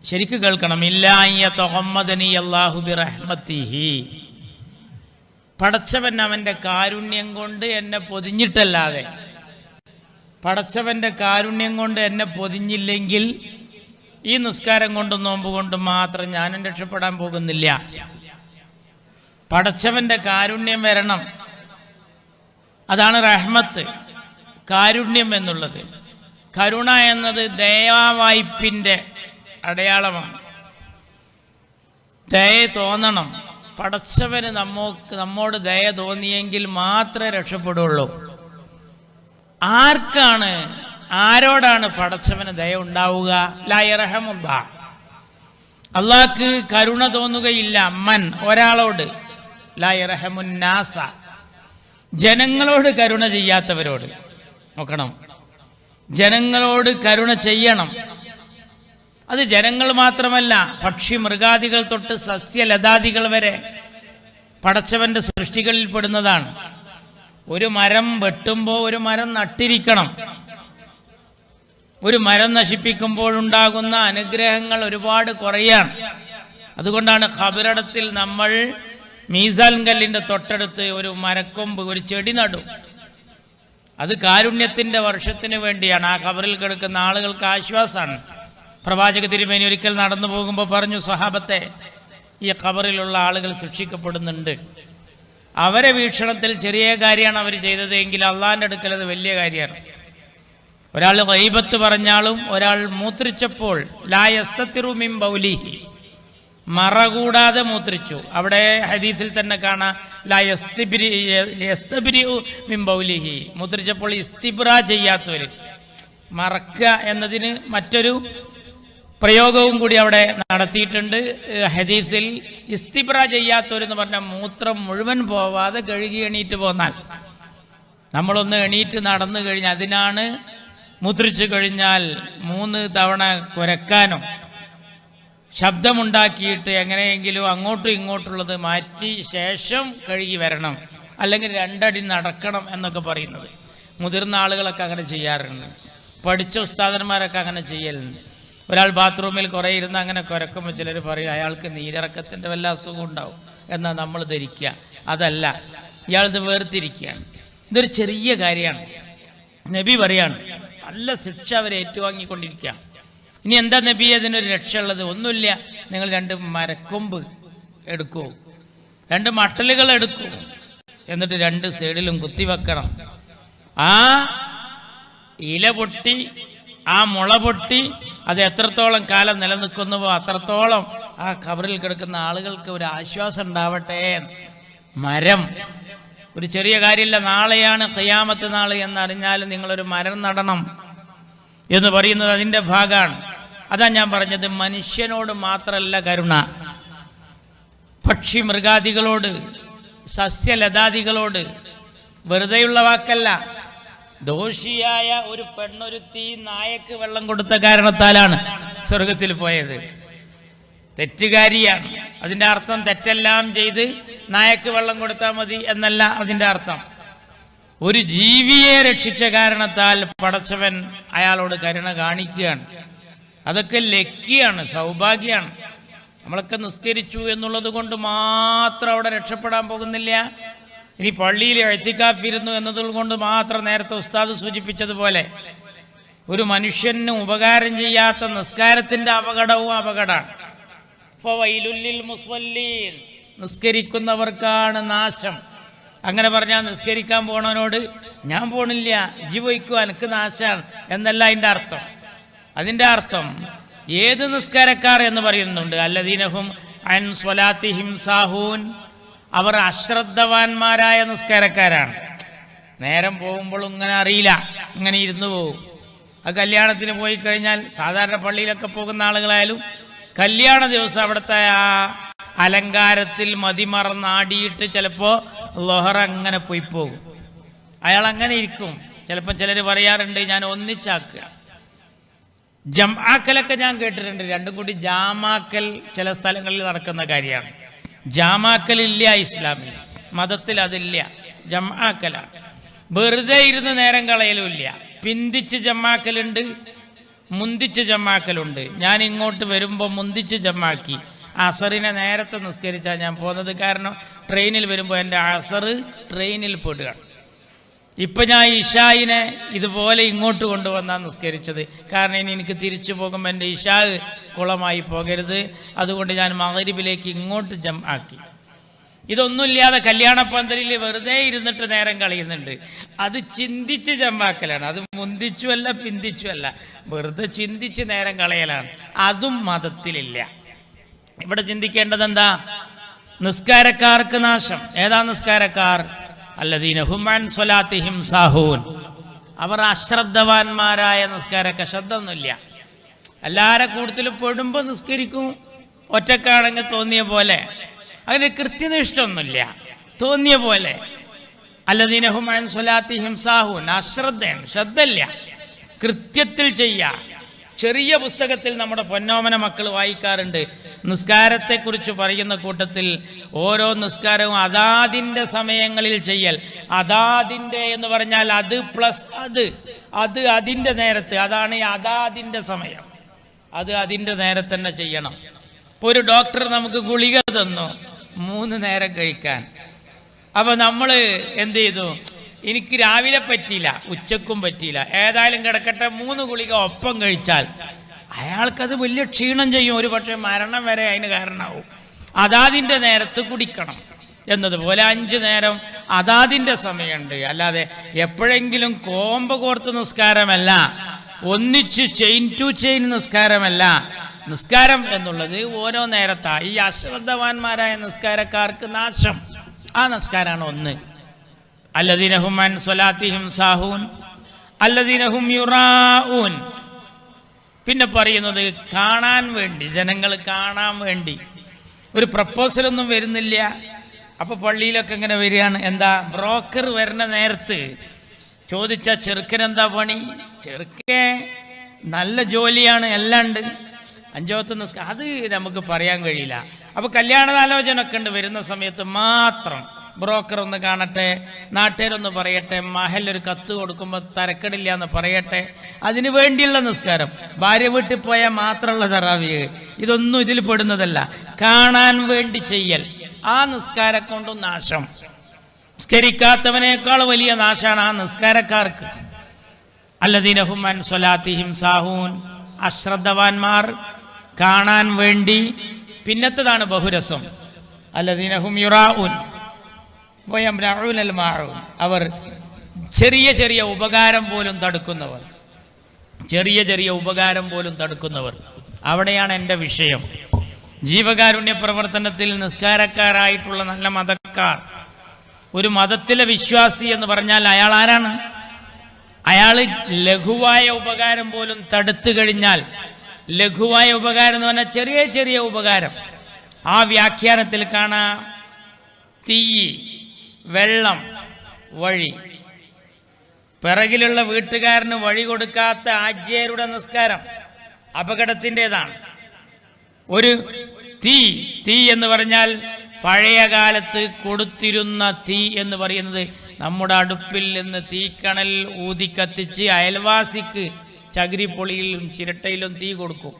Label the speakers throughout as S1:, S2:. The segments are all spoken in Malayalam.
S1: ശരിക്ക് കേൾക്കണം. ഇല്ലാ യതഗമ്മദനി അല്ലാഹു ബിറഹ്മതിഹി, പടച്ചവൻ അവൻ്റെ കാരുണ്യം കൊണ്ട് എന്നെ പൊതിഞ്ഞിട്ടല്ലാതെ, പടച്ചവൻ്റെ കാരുണ്യം കൊണ്ട് എന്നെ പൊതിഞ്ഞില്ലെങ്കിൽ ഈ നിസ്കാരം കൊണ്ടും നോമ്പ് കൊണ്ടും മാത്രം ഞാനും രക്ഷപ്പെടാൻ പോകുന്നില്ല. പടച്ചവൻ്റെ കാരുണ്യം വരണം. അതാണ് റഹ്മത്ത്, കാരുണ്യം എന്നുള്ളത്. കരുണ എന്നത് ദയാവായ്പിൻ്റെ അടയാളമാണ്. ദയ തോന്നണം. പടച്ചവന് നമ്മോട് ദയ തോന്നിയെങ്കിൽ മാത്രമേ രക്ഷപ്പെടുള്ളൂ. ആരോടാണ് പടച്ചവന് ദയ ഉണ്ടാവുക? ലാ യർഹമുല്ലാഹ്, അള്ളാഹ്ക്ക് കരുണ തോന്നുകയില്ല. മൻ, ഒരാളോട്. ലാ യർഹമുന്നാസ, ജനങ്ങളോട് കരുണ ചെയ്യാത്തവരോട്. നോക്കണം, ജനങ്ങളോട് കരുണ ചെയ്യണം. അത് ജനങ്ങൾ മാത്രമല്ല, പക്ഷി മൃഗാദികൾ തൊട്ട് സസ്യലതാദികൾ വരെ പടച്ചവന്റെ സൃഷ്ടികളിൽ പെടുന്നതാണ്. ഒരു മരം വെട്ടുമ്പോൾ ഒരു മരം നട്ടിരിക്കണം. ഒരു മരം നശിപ്പിക്കുമ്പോഴുണ്ടാകുന്ന അനുഗ്രഹങ്ങൾ ഒരുപാട് കുറയാണ്. അതുകൊണ്ടാണ് ഖബറിടത്തിൽ നമ്മൾ മീസാൻ കല്ലിൻ്റെ തൊട്ടടുത്ത് ഒരു മരക്കൊമ്പ്, ഒരു ചെടി നടും. അത് കാരുണ്യത്തിൻ്റെ വർഷത്തിന് വേണ്ടിയാണ്. ആ ഖബറിൽ കിടക്കുന്ന ആളുകൾക്ക് ആശ്വാസമാണ്. പ്രവാചക തിരുമേനി ഒരിക്കൽ നടന്നു പോകുമ്പോൾ പറഞ്ഞു, സ്വഹാബത്തെ, ഈ ഖബറിലുള്ള ആളുകൾ ശിക്ഷിക്കപ്പെടുന്നുണ്ട്. അവരെ വീക്ഷണത്തിൽ ചെറിയ കാര്യമാണ് അവർ ചെയ്തത് എങ്കിൽ അള്ളാഹിൻ്റെ അടുക്കൽ അത് വലിയ കാര്യമാണ്. ഒരാൾ ഗൈബത്ത് പറഞ്ഞാലും ഒരാൾ മൂത്രിച്ചപ്പോൾ ലാ യസ്തതിറു മിൻ ബൗലിഹി, മറ കൂടാതെ മൂത്രിച്ചു. അവിടെ ഹദീസിൽ തന്നെ കാണാം, ലാ യസ്തബ്രിഉ മിൻ ബൗലിഹി, മൂത്രിച്ചപ്പോൾ ഇസ്തിബ്രാ ചെയ്യാത്തവർ. മറക്കുക എന്നതിന് മറ്റൊരു പ്രയോഗവും കൂടി അവിടെ നടത്തിയിട്ടുണ്ട് ഹദീസിൽ. ഇസ്തിബ്ര ചെയ്യാത്തവരെന്ന് പറഞ്ഞാൽ മൂത്രം മുഴുവൻ പോവാതെ കഴുകി എണീറ്റ് പോന്നാൽ. നമ്മളൊന്ന് എണീറ്റ് നടന്നു കഴിഞ്ഞാൽ, അതിനാണ് മൂത്രിച്ചു കഴിഞ്ഞാൽ 3 തവണ കുരക്കാനും ശബ്ദമുണ്ടാക്കിയിട്ട് എങ്ങനെയെങ്കിലും അങ്ങോട്ടും ഇങ്ങോട്ടുള്ളത് മാറ്റി ശേഷം കഴുകി വരണം, അല്ലെങ്കിൽ 2 അടി നടക്കണം എന്നൊക്കെ പറയുന്നത്. മുതിർന്ന ആളുകളൊക്കെ അങ്ങനെ ചെയ്യാറുണ്ട്, പഠിച്ച ഉസ്താദന്മാരൊക്കെ അങ്ങനെ ചെയ്യലുണ്ട്. ഒരാൾ ബാത്റൂമിൽ കുറേ ഇരുന്ന് അങ്ങനെ കുരക്കുമ്പോൾ ചിലർ പറയും അയാൾക്ക് നീരിറക്കത്തിൻ്റെ വല്ല അസുഖം ഉണ്ടാവും എന്നാൽ നമ്മൾ ധരിക്കുക. അതല്ല, ഇയാളിത് വേർതിരിക്കുകയാണ്. ഇതൊരു ചെറിയ കാര്യമാണ്. നബി പറയാണ്, നല്ല ശിക്ഷ അവരെ ഏറ്റുവാങ്ങിക്കൊണ്ടിരിക്കുക. ഇനി എന്താ നബി അതിനൊരു രക്ഷയുള്ളത്? ഒന്നുമില്ല. നിങ്ങൾ 2 മരക്കൊമ്പ് എടുക്കൂ, 2 മട്ടലുകൾ എടുക്കൂ, എന്നിട്ട് 2 സൈഡിലും കുത്തിവെക്കണം. ആ ഇല പൊട്ടി, ആ മുള പൊട്ടി, അത് എത്രത്തോളം കാലം നിലനിൽക്കുന്നുവോ അത്രത്തോളം ആ ഖബറിൽ കിടക്കുന്ന ആളുകൾക്ക് ഒരു ആശ്വാസം ഉണ്ടാവട്ടെ. മരം ഒരു ചെറിയ കാര്യമില്ല. നാളെയാണ് ഖിയാമത്ത് നാൾ എന്നറിഞ്ഞാൽ നിങ്ങളൊരു മരം നടണം എന്ന് പറയുന്നത് അതിൻ്റെ ഭാഗമാണ്. അതാ ഞാൻ പറഞ്ഞത്, മനുഷ്യനോട് മാത്രമല്ല കരുണ, പക്ഷി മൃഗാദികളോട്, സസ്യലതാദികളോട്. വെറുതെയുള്ള വാക്കല്ല. ദോഷിയായ ഒരു പെണ്ണൊരുത്തി നായക്ക് വെള്ളം കൊടുത്ത കാരണത്താലാണ് സ്വർഗത്തിൽ പോയത്. തെറ്റുകാരിയാണ്. അതിൻ്റെ അർത്ഥം തെറ്റെല്ലാം ചെയ്ത് നായക്ക് വെള്ളം കൊടുത്താൽ മതി എന്നല്ല അതിൻ്റെ അർത്ഥം. ഒരു ജീവിയെ രക്ഷിച്ച കാരണത്താൽ പടച്ചവൻ അയാളോട് കരുണ കാണിക്കുകയാണ്. അതൊക്കെ ലക്കിയാണ്, സൗഭാഗ്യമാണ്. നമ്മളൊക്കെ നിസ്കരിച്ചു എന്നുള്ളത് കൊണ്ട് മാത്രം അവിടെ രക്ഷപ്പെടാൻ പോകുന്നില്ല. ഇനി പള്ളിയിൽ ഇഅ്തികാഫിരുന്നു എന്നതുകൊണ്ട് മാത്രം നേരത്തെ ഉസ്താദ് സൂചിപ്പിച്ചതുപോലെ ഒരു മനുഷ്യന് ഉപകാരം ചെയ്യാത്ത നിസ്കാരത്തിൻ്റെ അപകടവും അപകടമാണ്. ഫവൈലുൽ ലിൽ മുസ്വല്ലീൻ, നിസ്കരിക്കുന്നവർക്കാണ് നാശം. അങ്ങനെ പറഞ്ഞാൽ നിസ്കരിക്കാൻ പോണവനോട് ഞാൻ പോണില്ല, ഇജ്ജ് പോയിക്കോ, എനിക്ക് നാശാണ് എന്നല്ല അതിൻ്റെ അർത്ഥം. അതിൻ്റെ അർത്ഥം ഏത് നിസ്കാരക്കാർ എന്ന് പറയുന്നുണ്ട്, അല്ലദീനഹും അൻ സ്വലാത്തിഹിം സാഹൂൻ, അവർ അശ്രദ്ധവാന്മാരായ നിസ്കാരക്കാരാണ്. നേരം പോകുമ്പോഴും ഇങ്ങനെ അറിയില്ല, ഇങ്ങനെ ഇരുന്നു പോകും. ആ കല്യാണത്തിന് പോയി കഴിഞ്ഞാൽ, സാധാരണ പള്ളിയിലൊക്കെ പോകുന്ന ആളുകളായാലും കല്യാണ ദിവസം അവിടുത്തെ ആ അലങ്കാരത്തിൽ മതിമറന്നാടിയിട്ട് ചിലപ്പോൾ ലൊഹറ അങ്ങനെ പോയി പോകും. അയാൾ അങ്ങനെ ഇരിക്കും. ചിലപ്പോൾ ചിലർ പറയാറുണ്ട് ഞാൻ ഒന്നിച്ചാക്കുക. ജംആക്കലൊക്കെ ഞാൻ കേട്ടിട്ടുണ്ട്. 2 കൂടി ജാമാക്കൽ ചില സ്ഥലങ്ങളിൽ നടക്കുന്ന കാര്യമാണ്. ജാമാക്കലില്ല ഇസ്ലാമിൽ, മതത്തിൽ അതില്ല. ജംആക്കലാണ്. വെറുതെ ഇരുന്ന് നേരം കളയലുമില്ല. പിന്തിച്ച് ജമാക്കലുണ്ട്, മുന്തിച്ച് ജമാക്കലുണ്ട്. ഞാൻ ഇങ്ങോട്ട് വരുമ്പോൾ മുന്തിച്ച് ജമാക്കി. അസറിനെ നേരത്തെ നിസ്കരിച്ചാൽ ഞാൻ പോകുന്നത്. കാരണം ട്രെയിനിൽ വരുമ്പോൾ എൻ്റെ അസർ ട്രെയിനിൽ പെടുകയാണ്. ഇപ്പം ഞാൻ ഇഷായിനെ ഇതുപോലെ ഇങ്ങോട്ട് കൊണ്ടുവന്നാണ് നിസ്കരിച്ചത്. കാരണം ഇനി എനിക്ക് തിരിച്ചു പോകുമ്പോൾ എൻ്റെ ഇഷാ കുളമായി പോകരുത്. അതുകൊണ്ട് ഞാൻ മഗ്‌രിബിലേക്ക് ഇങ്ങോട്ട് ആക്കി. ഇതൊന്നുമില്ലാതെ കല്യാണപ്പന്തലിൽ വെറുതെ ഇരുന്നിട്ട് നേരം കളയുന്നുണ്ട്. അത് ചിന്തിച്ച് ജമാക്കലാണ്. അത് മുന്തിച്ചുമല്ല പിന്തിച്ചുമല്ല, വെറുതെ ചിന്തിച്ച് നേരം കളയലാണ്. അതും മതത്തിലില്ല. ഇവിടെ ചിന്തിക്കേണ്ടത് എന്താ? നിസ്കാരക്കാർക്ക് നാശം. ഏതാ നിസ്കാരക്കാർ? അല്ലദീന ഹും അൻ സ്വലാത്തിഹിം സാഹൂൻ. അവർ അശ്രദ്ധവാന്മാരായ നിസ്കാരക്കാർ. ശ്രദ്ധയൊന്നുമില്ല. എല്ലാവരും കൂടുതൽ പെടുമ്പോൾ നിസ്കരിക്കും. ഒറ്റക്കാണെങ്കിൽ തോന്നിയ പോലെ. അതിന് കൃത്യനിഷ്ഠൊന്നുമില്ല, തോന്നിയ പോലെ. അല്ലദീന ഹും അൻ സ്വലാത്തിഹിം സാഹൂൻ. അശ്രദ്ധയാണ്, ശ്രദ്ധയില്ല. കൃത്യത്തിൽ ചെയ്യാം. ചെറിയ പുസ്തകത്തിൽ നമ്മുടെ പൊന്നോമന മക്കൾ വായിക്കാറുണ്ട്. നിസ്കാരത്തെക്കുറിച്ച് പറയുന്ന കൂട്ടത്തിൽ ഓരോ നിസ്കാരവും അതാതിൻ്റെ സമയങ്ങളിൽ ചെയ്യൽ. അതാതിൻ്റെ എന്ന് പറഞ്ഞാൽ അത് പ്ലസ് അത് അതിൻ്റെ നേരത്ത്. അതാണ് അതാതിൻ്റെ സമയം. അത് അതിൻ്റെ നേരത്തെ തന്നെ ചെയ്യണം. ഇപ്പോൾ ഒരു ഡോക്ടർ നമുക്ക് ഗുളിക തന്നു 3 നേരം കഴിക്കാൻ. അപ്പോൾ നമ്മൾ എന്ത് ചെയ്തു? എനിക്ക് രാവിലെ പറ്റിയില്ല, ഉച്ചക്കും പറ്റിയില്ല, ഏതായാലും കിടക്കട്ടെ 3 ഗുളിക ഒപ്പം കഴിച്ചാൽ അയാൾക്കത് വലിയ ക്ഷീണം ചെയ്യും. ഒരു പക്ഷേ മരണം വരെ അതിന് കാരണമാവും. അതാതിൻ്റെ നേരത്ത് കുടിക്കണം എന്നതുപോലെ 5 നേരം അതാതിൻ്റെ സമയമുണ്ട്. അല്ലാതെ എപ്പോഴെങ്കിലും കോമ്പ കോർത്ത് നിസ്കാരമല്ല, ഒന്നിച്ച് ചെയിൻ ടു ചെയിൻ നിസ്കാരമല്ല. നിസ്കാരം എന്നുള്ളത് ഓരോ നേരത്താ. ഈ അശ്രദ്ധവാന്മാരായ നിസ്കാരക്കാർക്ക് നാശം. ആ നിസ്കാരമാണ് ഒന്ന്. അല്ലദീന ഹും അൻ സ്വലാത്തിഹിം സാഹൂൻ അല്ലദീന ഹും യുറാഊൻ. പിന്നെ പറയുന്നത് കാണാൻ വേണ്ടി, ജനങ്ങൾ കാണാൻ വേണ്ടി. ഒരു പ്രപ്പോസലൊന്നും വരുന്നില്ല. അപ്പോൾ പള്ളിയിലൊക്കെ ഇങ്ങനെ വരികയാണ്. എന്താ? ബ്രോക്കർ വരുന്ന നേരത്ത് ചോദിച്ച ചെറുക്കനെന്താ പണി? ചെറുക്കൻ നല്ല ജോലിയാണ്, എല്ലാം ഉണ്ട്, 5 വക്ത് നിസ്കാരം. അത് നമുക്ക് പറയാൻ കഴിയില്ല. അപ്പോൾ കല്യാണാലോചന ഒക്കെ ഉണ്ട്. വരുന്ന സമയത്ത് മാത്രം ബ്രോക്കർ ഒന്ന് കാണട്ടെ, നാട്ടുകാരൊന്ന് പറയട്ടെ, മഹലൊരു കത്ത് കൊടുക്കുമ്പോൾ തരക്കടില്ല എന്ന് പറയട്ടെ. അതിനു വേണ്ടിയുള്ള നിസ്കാരം. ഭാര്യ വീട്ടിൽ പോയാൽ മാത്രമുള്ള തറാവിയ്, ഇതൊന്നും ഇതിൽ പെടുന്നതല്ല. കാണാൻ വേണ്ടി ചെയ്യൽ. ആ നിസ്കാരം കൊണ്ടും നാശം. നിസ്കരിക്കാത്തവനേക്കാൾ വലിയ നാശാണ് ആ നിസ്കാരക്കാർക്ക്. അല്ലദീന ഹും അൻ സ്വലാത്തിഹിം സാഹൂൻ. അശ്രദ്ധവാന്മാർ, കാണാൻ വേണ്ടി. പിന്നത്തതാണ് ബഹുരസം. അല്ലദീന ഹും യുറാഊൻ വയംനഊന അൽ മാഊൻ. അവർ ചെറിയ ചെറിയ ഉപകാരം പോലും തടുക്കുന്നവർ. ചെറിയ ചെറിയ ഉപകാരം പോലും തടുക്കുന്നവർ. അവിടെയാണ് എൻ്റെ വിഷയം. ജീവകാരുണ്യ പ്രവർത്തനത്തിൽ നിസ്കാരക്കാരായിട്ടുള്ള നല്ല മതക്കാർ. ഒരു മതത്തിലെ വിശ്വാസി എന്ന് പറഞ്ഞാൽ അയാൾ ആരാണ്? അയാൾ ലഘുവായ ഉപകാരം പോലും തടുത്തു കഴിഞ്ഞാൽ, ലഘുവായ ഉപകാരം എന്ന് പറഞ്ഞാൽ ചെറിയ ചെറിയ ഉപകാരം. ആ വ്യാഖ്യാനത്തിൽ കാണാം തീ, വെള്ളം, വഴി. പിറകിലുള്ള വീട്ടുകാരന് വഴി കൊടുക്കാത്ത ആജ്യരുടെ നിസ്കാരം അപകടത്തിൻ്റെതാണ്. ഒരു തീ എന്ന് പറഞ്ഞാൽ പഴയ കാലത്ത് കൊടുത്തിരുന്ന തീ എന്ന് പറയുന്നത് നമ്മുടെ അടുപ്പിൽ നിന്ന് തീക്കണൽ ഊതിക്കത്തിച്ച് അയൽവാസിക്ക് ചകിരിപ്പൊളിയിലും ചിരട്ടയിലും തീ കൊടുക്കും.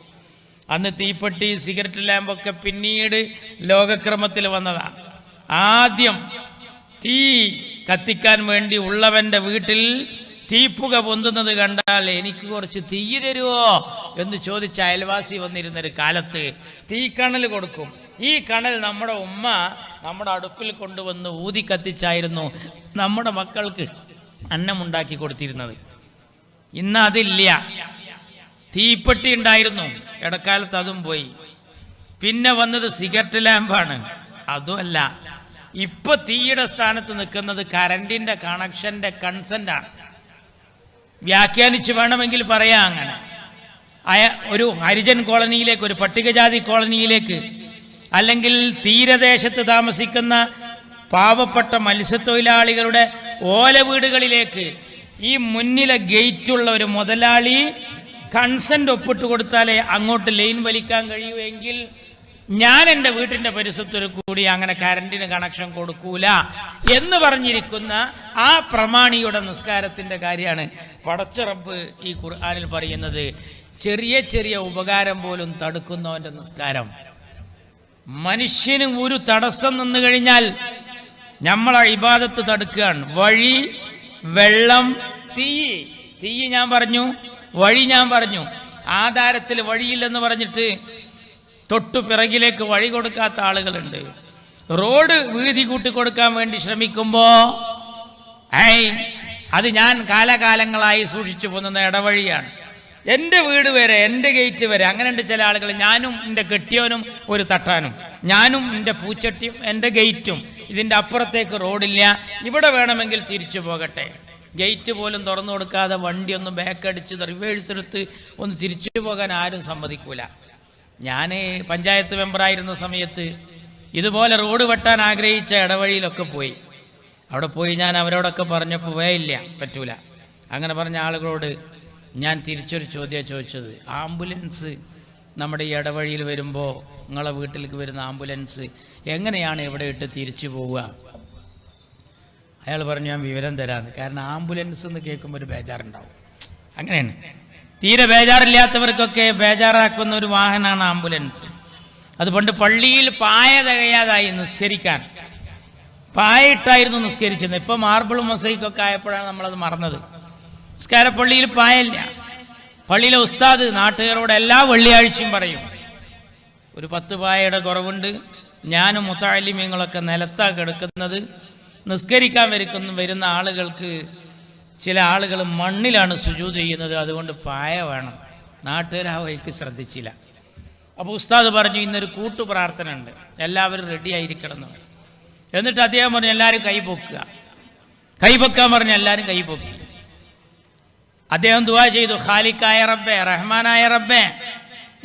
S1: അന്ന് തീപ്പെട്ടി, സിഗരറ്റ് ലാമ്പൊക്കെ പിന്നീട് ലോകക്രമത്തിൽ വന്നതാണ്. ആദ്യം തീ കത്തിക്കാൻ വേണ്ടി ഉള്ളവൻ്റെ വീട്ടിൽ തീപ്പുക പൊന്തുന്നത് കണ്ടാൽ എനിക്ക് കുറച്ച് തീ തരുമോ എന്ന് ചോദിച്ച അയൽവാസി വന്നിരുന്നൊരു കാലത്ത് തീക്കണൽ കൊടുക്കും. ഈ കണൽ നമ്മുടെ ഉമ്മ നമ്മുടെ അടുപ്പിൽ കൊണ്ടുവന്ന് ഊതി കത്തിച്ചായിരുന്നു നമ്മുടെ മക്കൾക്ക് അന്നമുണ്ടാക്കി കൊടുത്തിരുന്നത്. ഇന്ന് അതില്ല. തീപ്പെട്ടി ഉണ്ടായിരുന്നു, ഇടക്കാലത്ത് അതും പോയി. പിന്നെ വന്നത് സിഗരറ്റ് ലാമ്പാണ്, അതുമല്ല. ഇപ്പൊ തീയുടെ സ്ഥാനത്ത് നിൽക്കുന്നത് കറണ്ടിന്റെ കണക്ഷന്റെ കൺസെന്റാണ്. വ്യാഖ്യാനിച്ച് വേണമെങ്കിൽ പറയാം അങ്ങനെ. ഒരു ഹരിജൻ കോളനിയിലേക്ക്, ഒരു പട്ടികജാതി കോളനിയിലേക്ക്, അല്ലെങ്കിൽ തീരദേശത്ത് താമസിക്കുന്ന പാവപ്പെട്ട മത്സ്യത്തൊഴിലാളികളുടെ ഓല വീടുകളിലേക്ക് ഈ മുന്നിലെ ഗേറ്റുള്ള ഒരു മുതലാളി കൺസെന്റ് ഒപ്പിട്ട് കൊടുത്താലേ അങ്ങോട്ട് ലൈൻ വലിക്കാൻ കഴിയുമെങ്കിൽ ഞാൻ എൻ്റെ വീട്ടിൻ്റെ പരിസരത്തൊരു കൂടി അങ്ങനെ കറണ്ടിന് കണക്ഷൻ കൊടുക്കൂല എന്ന് പറഞ്ഞിരിക്കുന്ന ആ പ്രമാണിയുടെ നിസ്കാരത്തിൻ്റെ കാര്യമാണ് പടച്ച റബ്ബ് ഈ ഖുർആനിൽ പറയുന്നത്. ചെറിയ ചെറിയ ഉപകാരം പോലും തടുക്കുന്നവൻ്റെ നിസ്കാരം. മനുഷ്യന് ഒരു തടസ്സം നിന്ന് കഴിഞ്ഞാൽ നമ്മളെ ഇബാദത്ത് തടുക്കുകയാണ്. വഴി, വെള്ളം, തീ ഞാൻ പറഞ്ഞു, വഴി ഞാൻ പറഞ്ഞു. ആധാരത്തിൽ വഴിയില്ലെന്ന് പറഞ്ഞിട്ട് തൊട്ടു പിറകിലേക്ക് വഴി കൊടുക്കാത്ത ആളുകളുണ്ട്. റോഡ് വീതി കൂട്ടി കൊടുക്കാൻ വേണ്ടി ശ്രമിക്കുമ്പോൾ അത് ഞാൻ കാലകാലങ്ങളായി സൂക്ഷിച്ചു പോകുന്ന ഇടവഴിയാണ്, എൻ്റെ വീട് വരെ, എൻ്റെ ഗേറ്റ് വരെ. അങ്ങനെയുണ്ട് ചില ആളുകൾ. ഞാനും എൻ്റെ കെട്ടിയവനും ഒരു തട്ടാനും, ഞാനും എൻ്റെ പൂച്ചട്ടിയും എൻ്റെ ഗേറ്റും, ഇതിൻ്റെ അപ്പുറത്തേക്ക് റോഡില്ല, ഇവിടെ വേണമെങ്കിൽ തിരിച്ചു പോകട്ടെ. ഗേറ്റ് പോലും തുറന്നു കൊടുക്കാതെ വണ്ടി ഒന്ന് ബാക്കടിച്ച് റിവേഴ്സ് എടുത്ത് ഒന്ന് തിരിച്ചു പോകാൻ ആരും സമ്മതിക്കൂല. ഞാൻ പഞ്ചായത്ത് മെമ്പറായിരുന്ന സമയത്ത് ഇതുപോലെ റോഡ് വെട്ടാൻ ആഗ്രഹിച്ച ഇടവഴിയിലൊക്കെ പോയി. അവിടെ പോയി ഞാൻ അവരോടൊക്കെ പറഞ്ഞപ്പോൾ പോയില്ല, പറ്റൂല. അങ്ങനെ പറഞ്ഞ ആളുകളോട് ഞാൻ തിരിച്ചൊരു ചോദ്യമാണ് ചോദിച്ചത്. ആംബുലൻസ് നമ്മുടെ ഈ ഇടവഴിയിൽ വരുമ്പോൾ നിങ്ങളെ വീട്ടിലേക്ക് വരുന്ന ആംബുലൻസ് എങ്ങനെയാണ് ഇവിടെ ഇട്ട് തിരിച്ചു പോവുക? അയാൾ പറഞ്ഞു ഞാൻ വിവരം തരാമെന്ന്. കാരണം ആംബുലൻസ് എന്ന് കേൾക്കുമ്പോൾ ഒരു ബേജാറുണ്ടാവും. അങ്ങനെയാണ്. തീരെ ബേജാറില്ലാത്തവർക്കൊക്കെ ബേജാറാക്കുന്ന ഒരു വാഹനമാണ് ആംബുലൻസ്. അതുകൊണ്ട് പള്ളിയിൽ പായ തികയാതായി നിസ്കരിക്കാൻ. പായിട്ടായിരുന്നു നിസ്കരിച്ചത്. ഇപ്പം മാർബിളും മൊസൈക്കൊക്കെ ആയപ്പോഴാണ് നമ്മളത് മറന്നത്. നിസ്കാരപ്പള്ളിയിൽ പായല്ല. പള്ളിയിലെ ഉസ്താദ് നാട്ടുകാരോട് എല്ലാ വെള്ളിയാഴ്ചയും പറയും ഒരു 10 പായയുടെ കുറവുണ്ട്, ഞാനും മുത്തഅല്ലിമീങ്ങളൊക്കെ നിലത്താണ് കിടക്കുന്നത്, നിസ്കരിക്കാൻ വരുന്ന ആളുകൾക്ക് ചില ആളുകൾ മണ്ണിലാണ് സുജൂദ് ചെയ്യുന്നത്, അതുകൊണ്ട് പായ വേണം. നാട്ടുകാർ ആ വഴിക്ക് ശ്രദ്ധിച്ചില്ല. അപ്പോൾ ഉസ്താദ് പറഞ്ഞു ഇന്നൊരു കൂട്ടു പ്രാർത്ഥന ഉണ്ട്, എല്ലാവരും റെഡി ആയിരിക്കണം എന്ന്. എന്നിട്ട് അദ്ദേഹം പറഞ്ഞു എല്ലാവരും കൈപൊക്കാൻ പറഞ്ഞു. എല്ലാവരും കൈപൊക്കി. അദ്ദേഹം ദുആ ചെയ്തു, ഖാലിക്കായ റബ്ബേ, റഹ്മാനായ റബ്ബേ,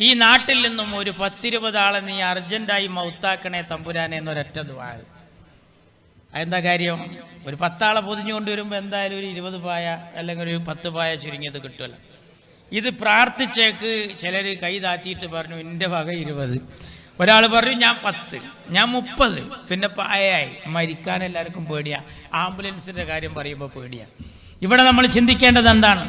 S1: ഈ നാട്ടിൽ നിന്നും ഒരു 10-20 ആളെ നീ അർജന്റായി മൗത്താക്കണേ തമ്പുരാനെ എന്നൊരൊറ്റ ദുആ. എന്താ കാര്യം? ഒരു 10 ആളെ പൊതിഞ്ഞു കൊണ്ടുവരുമ്പോൾ എന്തായാലും ഒരു 20 പായ അല്ലെങ്കിൽ ഒരു 10 പായ ചുരുങ്ങിയത് കിട്ടുമല്ലോ. ഇത് പ്രാർത്ഥിച്ചേക്ക് ചിലർ കൈ താത്തിയിട്ട് പറഞ്ഞു എൻ്റെ വക 20. ഒരാൾ പറഞ്ഞു ഞാൻ 10, ഞാൻ 30. പിന്നെ പായയായി. മരിക്കാൻ എല്ലാവർക്കും പേടിയാണ്. ആംബുലൻസിൻ്റെ കാര്യം പറയുമ്പോൾ പേടിയാണ്. ഇവിടെ നമ്മൾ ചിന്തിക്കേണ്ടത് എന്താണ്?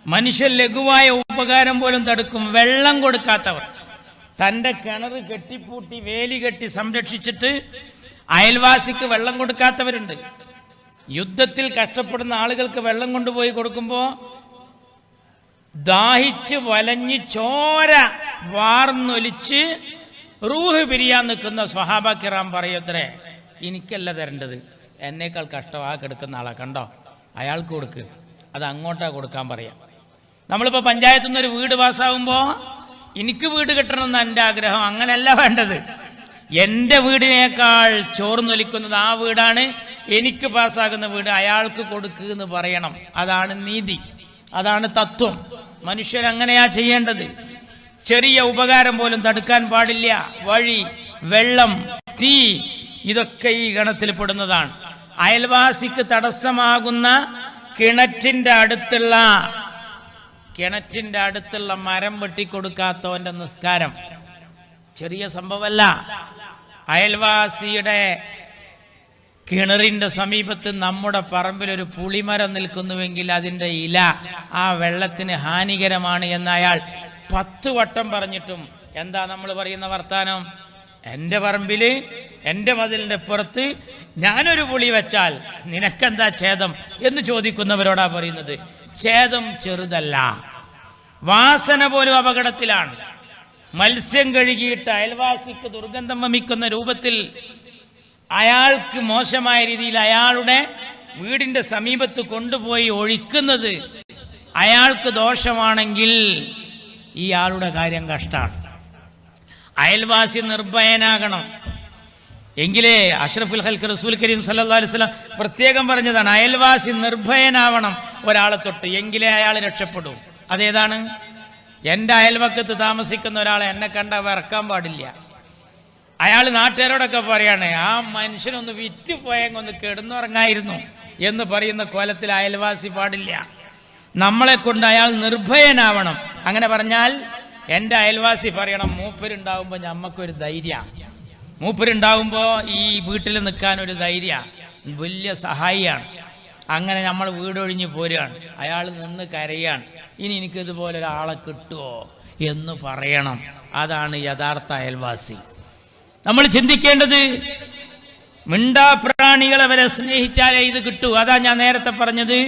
S1: മനുഷ്യൻ ലഘുവായ ഉപകാരം പോലും തടുക്കും. വെള്ളം കൊടുക്കാത്തവർ, തൻ്റെ കിണർ കെട്ടിപ്പൂട്ടി വേലി കെട്ടി സംരക്ഷിച്ചിട്ട് അയൽവാസിക്ക് വെള്ളം കൊടുക്കാത്തവരുണ്ട്. യുദ്ധത്തിൽ കഷ്ടപ്പെടുന്ന ആളുകൾക്ക് വെള്ളം കൊണ്ടുപോയി കൊടുക്കുമ്പോൾ ദാഹിച്ച് വലഞ്ഞ് ചോര വാർന്നൊലിച്ച് റൂഹ് പിരിയാൻ നിൽക്കുന്ന സ്വഹാബ കിറാം പറയത്രേ, എനിക്കല്ല തരേണ്ടത്, എന്നേക്കാൾ കഷ്ടം ആ കിടക്കുന്ന ആളെ കണ്ടോ, അയാൾക്ക് കൊടുക്ക്, അത് അങ്ങോട്ടാ കൊടുക്കാൻ പറയാം. നമ്മളിപ്പോൾ പഞ്ചായത്തു നിന്നൊരു വീട് പാസ്സാകുമ്പോൾ എനിക്ക് വീട് കിട്ടണമെന്ന് എൻ്റെ ആഗ്രഹം. അങ്ങനെയല്ല വേണ്ടത്. എൻ്റെ വീടിനേക്കാൾ ചോർന്നൊലിക്കുന്നത് ആ വീടാണ്, എനിക്ക് പാസ്സാകുന്ന വീട് അയാൾക്ക് കൊടുക്കുക എന്ന് പറയണം. അതാണ് നീതി, അതാണ് തത്വം. മനുഷ്യരങ്ങനെയാ ചെയ്യേണ്ടത്. ചെറിയ ഉപകാരം പോലും തടുക്കാൻ പാടില്ല. വഴി, വെള്ളം, തീ, ഇതൊക്കെ ഈ ഗണത്തിൽ പെടുന്നതാണ്. അയൽവാസിക്ക് തടസ്സമാകുന്ന കിണറ്റിൻ്റെ അടുത്തുള്ള മരം വെട്ടിക്കൊടുക്കാത്തവൻ്റെ നിസ്കാരം ചെറിയ സംഭവമല്ല. അയൽവാസിയുടെ കിണറിൻ്റെ സമീപത്ത് നമ്മുടെ പറമ്പിലൊരു പുളിമരം നിൽക്കുന്നുവെങ്കിൽ അതിൻ്റെ ഇല ആ വെള്ളത്തിന് ഹാനികരമാണ് എന്ന് അയാൾ 10 വട്ടം പറഞ്ഞിട്ടും എന്താ നമ്മൾ പറയുന്ന വർത്താനം? എൻ്റെ പറമ്പിൽ, എൻ്റെ മതിലിൻ്റെ പുറത്ത് ഞാനൊരു പുളി വെച്ചാൽ നിനക്കെന്താ ഛേദം എന്ന് ചോദിക്കുന്നവരോടാ പറയുന്നത്. ഛേദം ചെറുതല്ല, വാസന പോലും അപകടത്തിലാണ്. മത്സ്യം കഴുകിയിട്ട് അയൽവാസിക്ക് ദുർഗന്ധം വമിക്കുന്ന രൂപത്തിൽ അയാൾക്ക് മോശമായ രീതിയിൽ അയാളുടെ വീടിൻ്റെ സമീപത്ത് കൊണ്ടുപോയി ഒഴിക്കുന്നത് അയാൾക്ക് ദോഷമാണെങ്കിൽ ഈ ആളുടെ കാര്യം കഷ്ടമാണ്. അയൽവാസി നിർഭയനാകണം. എങ്കിലേ അഷ്റഫുൽ ഖൽഖ് റസൂൽ കരീം സല്ലല്ലാഹു അലൈഹി വസല്ലം പ്രത്യേകം പറഞ്ഞതാണ്, അയൽവാസി നിർഭയനാവണം ഒരാളെ തൊട്ട്, എങ്കിലേ അയാൾ രക്ഷപ്പെടൂ. അതേതാണ്? എൻ്റെ അയൽവക്കത്ത് താമസിക്കുന്ന ഒരാളെ എന്നെ കണ്ട വിറക്കാൻ പാടില്ല. അയാൾ നാട്ടുകാരോടൊക്കെ പറയാണ്, ആ മനുഷ്യനൊന്ന് വിറ്റ് പോയെങ്കിൽ ഒന്ന് കിടന്നുറങ്ങായിരുന്നു എന്ന് പറയുന്ന കോലത്തിൽ അയൽവാസി പാടില്ല. നമ്മളെ കൊണ്ട് അയാൾ നിർഭയനാവണം. അങ്ങനെ പറഞ്ഞാൽ എൻ്റെ അയൽവാസി പറയണം, മൂപ്പരുണ്ടാവുമ്പോൾ ഞമ്മക്കൊരു ധൈര്യം, മൂപ്പരുണ്ടാവുമ്പോൾ ഈ വീട്ടിൽ നിൽക്കാനൊരു ധൈര്യം, വലിയ സഹായിയാണ്. അങ്ങനെ നമ്മൾ വീടൊഴിഞ്ഞ് പോരുകയാണ്, അയാൾ നിന്ന് കരയാണ്, ഇനി എനിക്ക് ഇതുപോലെ ഒരാളെ കിട്ടുമോ എന്ന് പറയണം. അതാണ് യഥാർത്ഥ അയൽവാസി. നമ്മൾ ചിന്തിക്കേണ്ടത് മിണ്ടാപ്രാണികളെ വരെ സ്നേഹിച്ചാലേ ഇത് കിട്ടൂ. അതാ ഞാൻ നേരത്തെ പറഞ്ഞത്,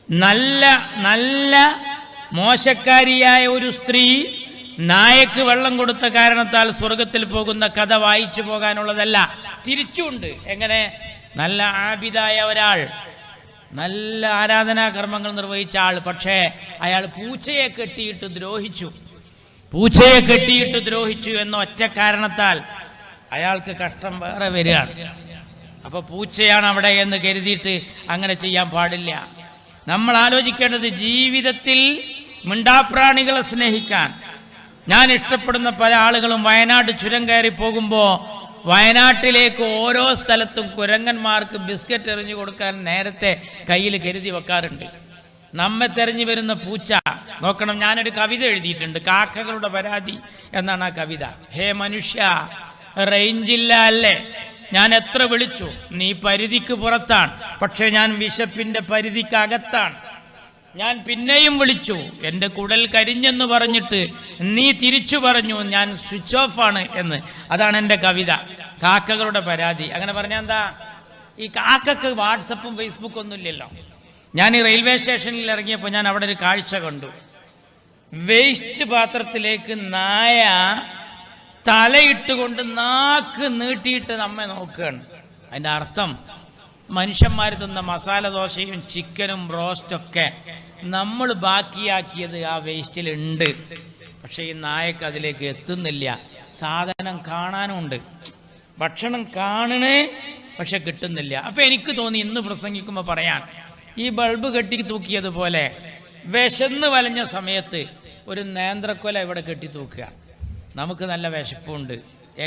S1: നല്ല നല്ല മോശക്കാരിയായ ഒരു സ്ത്രീ നായക്ക് വെള്ളം കൊടുത്ത കാരണത്താൽ സ്വർഗത്തിൽ പോകുന്ന കഥ വായിച്ചു പോകാനുള്ളതല്ല, തിരിച്ചുണ്ട്. എങ്ങനെ? നല്ല ആബിദായ ഒരാൾ, നല്ല ആരാധനാ കർമ്മങ്ങൾ നിർവഹിച്ച ആൾ, പക്ഷേ അയാൾ പൂച്ചയെ കെട്ടിയിട്ട് ദ്രോഹിച്ചു എന്ന ഒറ്റ കാരണത്താൽ അയാൾക്ക് കഷ്ടം വേറെ വരികയാണ്. അപ്പൊ പൂച്ചയാണ് അവിടെ എന്ന് കരുതിയിട്ട് അങ്ങനെ ചെയ്യാൻ പാടില്ല. നമ്മൾ ആലോചിക്കേണ്ടത് ജീവിതത്തിൽ മിണ്ടാപ്രാണികളെ സ്നേഹിക്കാൻ. ഞാൻ ഇഷ്ടപ്പെടുന്ന പല ആളുകളും വയനാട് ചുരം കയറി പോകുമ്പോൾ വയനാട്ടിലേക്ക് ഓരോ സ്ഥലത്തും കുരങ്ങന്മാർക്ക് ബിസ്ക്കറ്റ് എറിഞ്ഞു കൊടുക്കാൻ നേരത്തെ കയ്യിൽ കരുതി വെക്കാറുണ്ട്. നമ്മെ തെരഞ്ഞു വരുന്ന പൂച്ച നോക്കണം. ഞാനൊരു കവിത എഴുതിയിട്ടുണ്ട്, കാക്കകളുടെ പരാതി എന്നാണ് ആ കവിത. ഹേ മനുഷ്യ, റേഞ്ചില്ല അല്ലേ? ഞാൻ എത്ര വിളിച്ചു, നീ പരിധിക്ക് പുറത്താണ്, പക്ഷെ ഞാൻ വിശപ്പിന്റെ പരിധിക്കകത്താണ്. ഞാൻ പിന്നെയും വിളിച്ചു, എൻ്റെ കുടൽ കരിഞ്ഞെന്ന് പറഞ്ഞിട്ട് നീ തിരിച്ചു പറഞ്ഞു ഞാൻ സ്വിച്ച് ഓഫ് ആണ് എന്ന്. അതാണ് എൻ്റെ കവിത, കാക്കകളുടെ പരാതി. അങ്ങനെ പറഞ്ഞാൽ എന്താ? ഈ കാക്കക്ക് വാട്സപ്പും ഫേസ്ബുക്കും ഒന്നും ഇല്ലല്ലോ. ഞാൻ ഈ റെയിൽവേ സ്റ്റേഷനിൽ ഇറങ്ങിയപ്പോൾ ഞാൻ അവിടെ ഒരു കാഴ്ച കണ്ടു. വേസ്റ്റ് പാത്രത്തിലേക്ക് നായ തലയിട്ടുകൊണ്ട് നാക്ക് നീട്ടിയിട്ട് നമ്മെ നോക്കുകയാണ്. അതിൻ്റെ അർത്ഥം മനുഷ്യന്മാർ തിന്ന മസാല ദോശയും ചിക്കനും ബ്രോസ്റ്റൊക്കെ നമ്മൾ ബാക്കിയാക്കിയത് ആ വേസ്റ്റിലുണ്ട്. പക്ഷെ ഈ നായക്ക് അതിലേക്ക് എത്തുന്നില്ല. സാധനം കാണാനുണ്ട്, ഭക്ഷണം കാണണേ, പക്ഷെ കിട്ടുന്നില്ല. അപ്പൊ എനിക്ക് തോന്നി ഇന്ന് പ്രസംഗിക്കുമ്പോൾ പറയാൻ, ഈ ബൾബ് കെട്ടി തൂക്കിയതുപോലെ വിശന്ന് വലഞ്ഞ സമയത്ത് ഒരു നേന്ത്രക്കൊല ഇവിടെ കെട്ടി തൂക്കുക. നമുക്ക് നല്ല വിശപ്പുണ്ട്,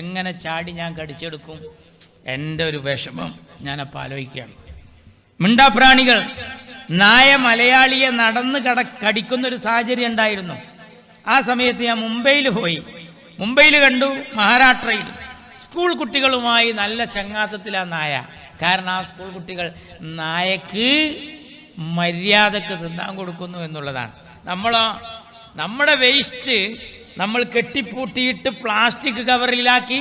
S1: എങ്ങനെ ചാടി ഞാൻ കടിച്ചെടുക്കും? എൻ്റെ ഒരു വിഷമം ഞാനപ്പോൾ ആലോചിക്കുകയാണ്. മിണ്ടാപ്രാണികൾ, നായ മലയാളിയെ നടന്ന് കടിക്കുന്നൊരു സാഹചര്യം ഉണ്ടായിരുന്നു. ആ സമയത്ത് ഞാൻ മുംബൈയിൽ കണ്ടു, മഹാരാഷ്ട്രയിൽ സ്കൂൾ കുട്ടികളുമായി നല്ല ചങ്ങാത്തത്തിലാ നായ. കാരണം ആ സ്കൂൾ കുട്ടികൾ നായക്ക് മര്യാദക്ക് തിന്നാൻ കൊടുക്കുന്നു എന്നുള്ളതാണ്. നമ്മുടെ വേസ്റ്റ് നമ്മൾ കെട്ടിപ്പൂട്ടിയിട്ട് പ്ലാസ്റ്റിക് കവറിലാക്കി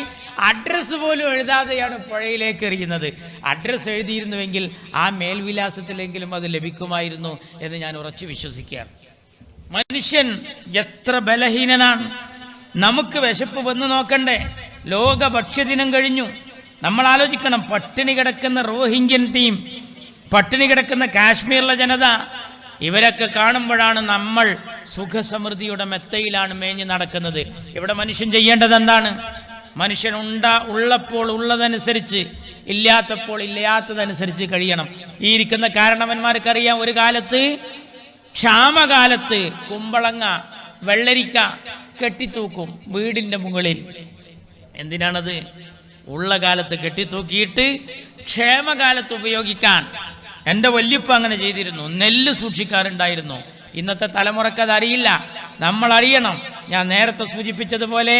S1: അഡ്രസ്സ് പോലും എഴുതാതെയാണ് പുഴയിലേക്ക് എറിയുന്നത്. അഡ്രസ്സ് എഴുതിയിരുന്നുവെങ്കിൽ ആ മേൽവിലാസത്തിലെങ്കിലും അത് ലഭിക്കുമായിരുന്നു എന്ന് ഞാൻ ഉറച്ചു വിശ്വസിക്കുകയാണ്. മനുഷ്യൻ എത്ര ബലഹീനനാണ്. നമുക്ക് വിശപ്പ് വന്ന് നോക്കണ്ടേ? ലോക ഭക്ഷ്യദിനം കഴിഞ്ഞു. നമ്മൾ ആലോചിക്കണം, പട്ടിണി കിടക്കുന്ന റോഹിംഗ്യൻ ടീം, പട്ടിണി കിടക്കുന്ന കാശ്മീരിലെ ജനത, ഇവരൊക്കെ കാണുമ്പോഴാണ് നമ്മൾ സുഖസമൃദ്ധിയുടെ മെത്തയിലാണ് മേഞ്ഞു നടക്കുന്നത്. ഇവിടെ മനുഷ്യൻ ചെയ്യേണ്ടത് എന്താണ്? മനുഷ്യൻ ഉള്ളപ്പോൾ ഉള്ളതനുസരിച്ച്, ഇല്ലാത്തപ്പോൾ ഇല്ലാത്തതനുസരിച്ച് കഴിയണം. ഈ ഇരിക്കുന്ന കാരണവന്മാർക്കറിയാം, ഒരു കാലത്ത് ക്ഷാമകാലത്ത് കുമ്പളങ്ങ, വെള്ളരിക്ക കെട്ടിത്തൂക്കും വീടിൻ്റെ മുകളിൽ. എന്തിനാണത്? ഉള്ള കാലത്ത് കെട്ടിത്തൂക്കിയിട്ട് ക്ഷേമകാലത്ത് ഉപയോഗിക്കാൻ. എൻ്റെ വല്യപ്പ അങ്ങനെ ചെയ്തിരുന്നു, നെല്ല് സൂക്ഷിക്കാറുണ്ടായിരുന്നു. ഇന്നത്തെ തലമുറക്ക് അതറിയില്ല, നമ്മൾ അറിയണം. ഞാൻ നേരത്തെ സൂചിപ്പിച്ചതുപോലെ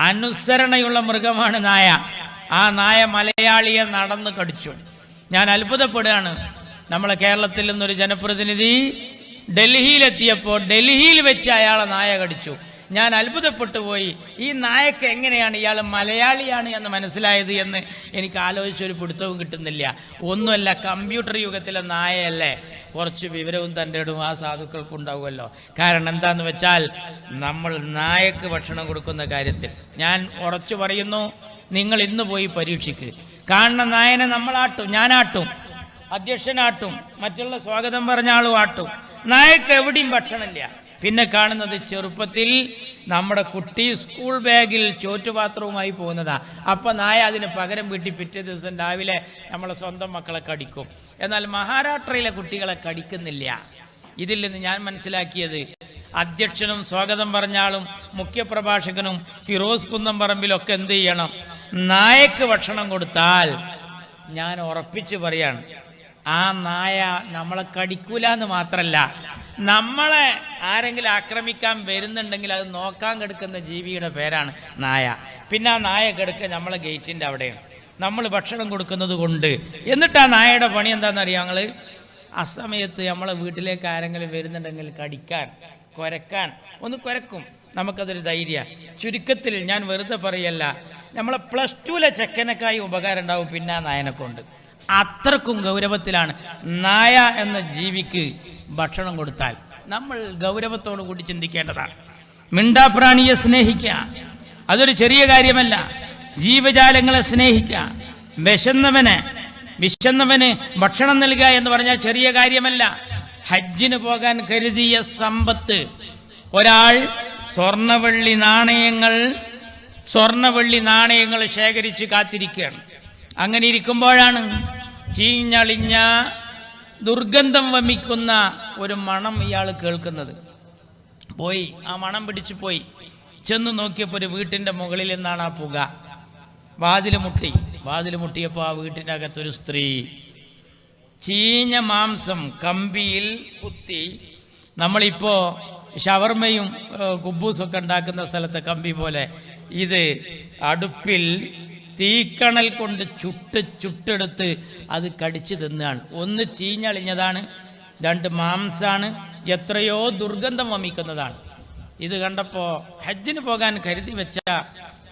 S1: അനുസരണയുള്ള മൃഗമാണ് നായ. ആ നായ മലയാളിയെ നടന്ന് കടിച്ചു. ഞാൻ അത്ഭുതപ്പെടുകയാണ്. നമ്മളെ കേരളത്തിൽ നിന്നൊരു ജനപ്രതിനിധി ഡൽഹിയിലെത്തിയപ്പോൾ ഡൽഹിയിൽ വെച്ച് അയാളെ നായ കടിച്ചു. ഞാൻ അത്ഭുതപ്പെട്ടു പോയി. ഈ നായക്ക് എങ്ങനെയാണ് ഇയാൾ മലയാളിയാണ് എന്ന് മനസ്സിലായത് എന്ന് എനിക്ക് ആലോചിച്ചൊരു പിടുത്തവും കിട്ടുന്നില്ല. ഒന്നുമല്ല, കമ്പ്യൂട്ടർ യുഗത്തിലെ നായയല്ലേ, കുറച്ച് വിവരവും തൻ്റെ ഇടും ആ സാധുക്കൾക്കുണ്ടാവുമല്ലോ. കാരണം എന്താന്ന് വെച്ചാൽ, നമ്മൾ നായക്ക് ഭക്ഷണം കൊടുക്കുന്ന കാര്യത്തിൽ ഞാൻ ഉറച്ചു പറയുന്നു, നിങ്ങൾ ഇന്ന് പോയി പരീക്ഷിക്ക്. കാണുന്ന നായനെ നമ്മളാട്ടും, ഞാനാട്ടും, അധ്യക്ഷനാട്ടും, മറ്റുള്ള സ്വാഗതം പറഞ്ഞ ആളും ആട്ടും. നായക്ക് എവിടെയും ഭക്ഷണമില്ല. പിന്നെ കാണുന്നത് ചെറുപ്പത്തിൽ നമ്മുടെ കുട്ടി സ്കൂൾ ബാഗിൽ ചോറ്റുപാത്രവുമായി പോകുന്നതാ. അപ്പം നായ അതിന് പകരം വീട്ടി പിറ്റേ ദിവസം രാവിലെ നമ്മളെ സ്വന്തം മക്കളെ കടിക്കും. എന്നാൽ മഹാരാഷ്ട്രയിലെ കുട്ടികളെ കടിക്കുന്നില്ല. ഇതിൽ നിന്ന് ഞാൻ മനസ്സിലാക്കിയത്, അധ്യക്ഷനും സ്വാഗതം പറഞ്ഞാളും മുഖ്യപ്രഭാഷകനും ഫിറോസ് കുന്നംപറമ്പിലൊക്കെ എന്ത് ചെയ്യണം? നായക്ക് ഭക്ഷണം കൊടുത്താൽ ഞാൻ ഉറപ്പിച്ച് പറയാണ്, ആ നായ നമ്മളെ കടിക്കൂല എന്ന് മാത്രമല്ല, നമ്മളെ ആരെങ്കിലും ആക്രമിക്കാൻ വരുന്നുണ്ടെങ്കിൽ അത് നോക്കാൻ കിടക്കുന്ന ജീവിയുടെ പേരാണ് നായ. പിന്നെ ആ നായ കിടക്കുക നമ്മളെ ഗേറ്റിൻ്റെ അവിടെയാണ്, നമ്മൾ ഭക്ഷണം കൊടുക്കുന്നത് കൊണ്ട്. എന്നിട്ട് ആ നായയുടെ പണി എന്താണെന്നറിയാം ഞങ്ങൾ? ആ സമയത്ത് നമ്മളെ വീട്ടിലേക്ക് ആരെങ്കിലും വരുന്നുണ്ടെങ്കിൽ കടിക്കാൻ, കുരക്കാൻ ഒന്ന് കുരക്കും. നമുക്കതൊരു ധൈര്യമാണ്. ചുരുക്കത്തിൽ ഞാൻ വെറുതെ പറയല്ല, നമ്മളെ +2 ചെക്കനക്കായി ഉപകാരം ഉണ്ടാവും പിന്നെ ആ നായനെ കൊണ്ട്. അത്രക്കും ഗൗരവത്തിലാണ് നായ എന്ന ജീവിക്ക് ഭക്ഷണം കൊടുത്താൽ. നമ്മൾ ഗൗരവത്തോടു കൂടി ചിന്തിക്കേണ്ടതാണ്. മിണ്ടാപ്രാണിയെ സ്നേഹിക്കുക, അതൊരു ചെറിയ കാര്യമല്ല. ജീവജാലങ്ങളെ സ്നേഹിക്കുക. വിശന്നവന് ഭക്ഷണം നൽകുക എന്ന് പറഞ്ഞാൽ ചെറിയ കാര്യമല്ല. ഹജ്ജിന് പോകാൻ കരുതിയ സമ്പത്ത് ഒരാൾ സ്വർണ്ണവെള്ളി നാണയങ്ങൾ ശേഖരിച്ച് കാത്തിരിക്കുകയാണ്. അങ്ങനെ ഇരിക്കുമ്പോഴാണ് ചീഞ്ഞളിഞ്ഞ ദുർഗന്ധം വമിക്കുന്ന ഒരു മണം ഇയാൾ കേൾക്കുന്നത്. ആ മണം പിടിച്ചു പോയി. ചെന്ന് നോക്കിയപ്പോൾ ഒരു വീട്ടിൻ്റെ മുകളിൽ നിന്നാണ് ആ പുക. വാതിൽ മുട്ടിയപ്പോൾ ആ വീട്ടിൻ്റെ അകത്തൊരു സ്ത്രീ ചീഞ്ഞ മാംസം കമ്പിയിൽ കുത്തി, നമ്മളിപ്പോൾ ഷവർമയും കുബൂസൊക്കെ ഉണ്ടാക്കുന്ന സ്ഥലത്തെ കമ്പി പോലെ ഇത് അടുപ്പിൽ തീക്കണൽ കൊണ്ട് ചുട്ടെടുത്ത് അത് കടിച്ച് തിന്നാണ്. ഒന്ന് ചീഞ്ഞളിഞ്ഞതാണ്, 2 മാംസാണ്, എത്രയോ ദുർഗന്ധം വമിക്കുന്നതാണ്. ഇത് കണ്ടപ്പോൾ ഹജ്ജിന് പോകാൻ കരുതി വെച്ച